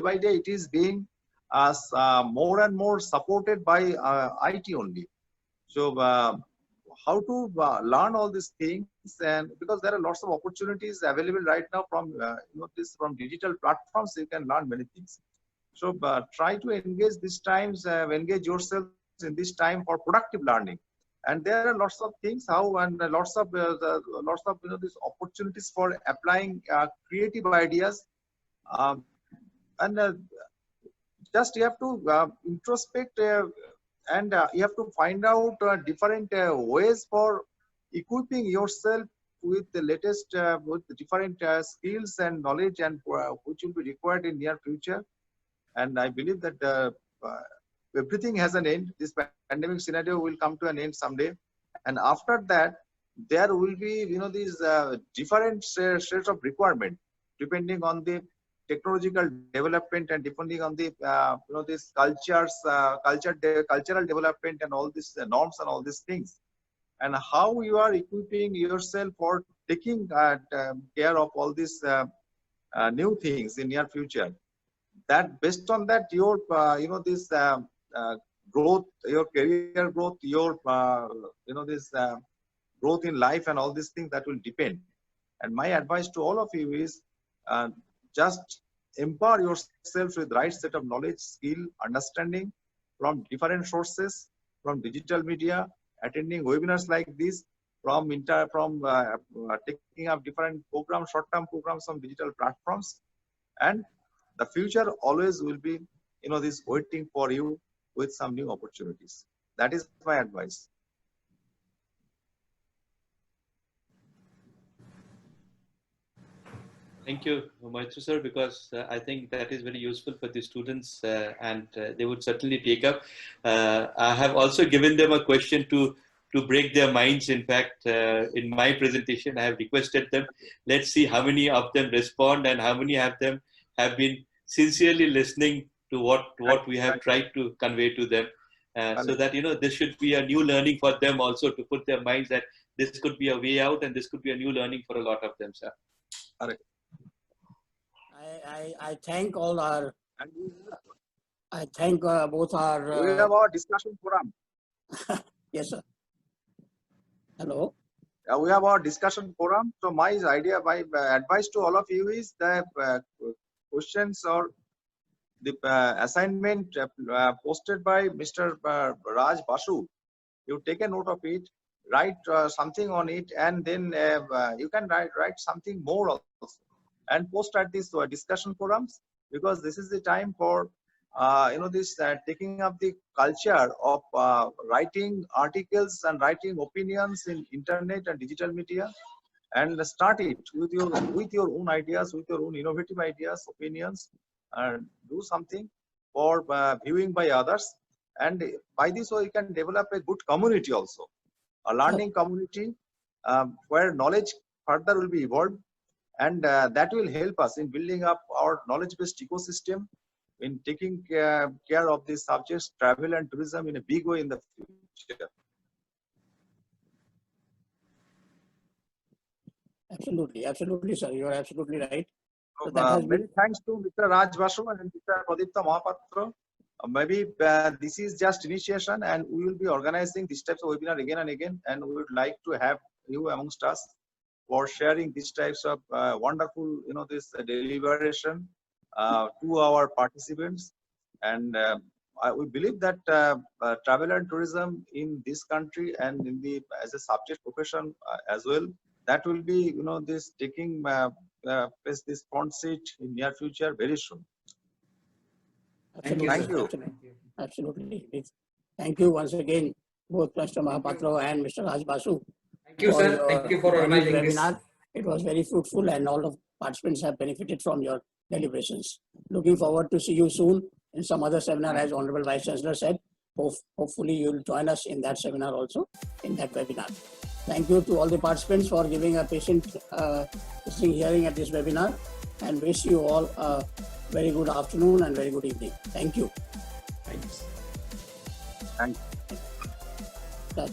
Speaker 2: by day, it is being more and more supported by IT only. So how to learn all these things, and because there are lots of opportunities available right now from from digital platforms, you can learn many things. So try to engage these times, engage yourself in this time for productive learning. And there are lots of things and lots of these opportunities for applying creative ideas, and just you have to introspect and you have to find out different ways for equipping yourself with the latest with the different skills and knowledge and which will be required in near future. And I believe that everything has an end. This pandemic scenario will come to an end someday, and after that there will be these different sets of requirement depending on the technological development and depending on the these cultural development and all these norms and all these things, and how you are equipping yourself for taking care of all these new things in near future. That based on that, your this growth, your career growth, your this growth in life and all these things, that will depend. And my advice to all of you is just empower yourself with the right set of knowledge, skill, understanding from different sources, from digital media, attending webinars like this, from taking up different programs, short-term programs on digital platforms, and the future always will be this waiting for you with some new opportunities. That is my advice.
Speaker 3: Thank you, Maitri sir, because I think that is very useful for the students and they would certainly take up. I have also given them a question to break their minds. In fact, in my presentation, I have requested them, let's see how many of them respond and how many of them have been sincerely listening to what we have tried to convey to them. So that, this should be a new learning for them also, to put their minds that this could be a way out and this could be a new learning for a lot of them, sir.
Speaker 6: I thank all our, I thank both our...
Speaker 2: we have our discussion forum.
Speaker 6: Yes, sir. Hello.
Speaker 2: We have our discussion forum. So my advice to all of you is that questions or the assignment posted by Mr. Raj Basu, you take a note of it, write something on it, and then you can write something more also, and post at these discussion forums, because this is the time for this taking up the culture of writing articles and writing opinions in internet and digital media, and start it with your own ideas, with your own innovative ideas, opinions, and do something for viewing by others. And by this way, you can develop a good community also, a learning community where knowledge further will be evolved, and that will help us in building up our knowledge-based ecosystem, in taking care of these subjects, travel and tourism, in a big way in the future.
Speaker 6: Absolutely, sir. You are absolutely right.
Speaker 2: So, many thanks to Mr. Raj Basu and Mr. Pradipta Mahapatra. Maybe this is just initiation, and we will be organizing these types of webinar again and again, and we would like to have you amongst us for sharing these types of wonderful, this deliberation to our participants. And we believe that travel and tourism in this country and in the as a subject profession as well, that will be this taking place, this front seat in near future very soon.
Speaker 6: Absolutely.
Speaker 2: Thank you.
Speaker 6: Absolutely. Thank you once again, both Mr. Mahapatra and Mr. Raj Basu.
Speaker 4: Thank you, sir. Thank you for organizing
Speaker 6: webinar.
Speaker 4: this.
Speaker 6: It was very fruitful, and all of participants have benefited from your deliberations. Looking forward to see you soon in some other seminar, as Honorable Vice Chancellor said. Hopefully you will join us in that seminar also, in that webinar. Thank you to all the participants for giving a patient listening hearing at this webinar, and wish you all a very good afternoon and very good evening. Thank you.
Speaker 4: Thanks.
Speaker 2: Thank you.
Speaker 6: Bye.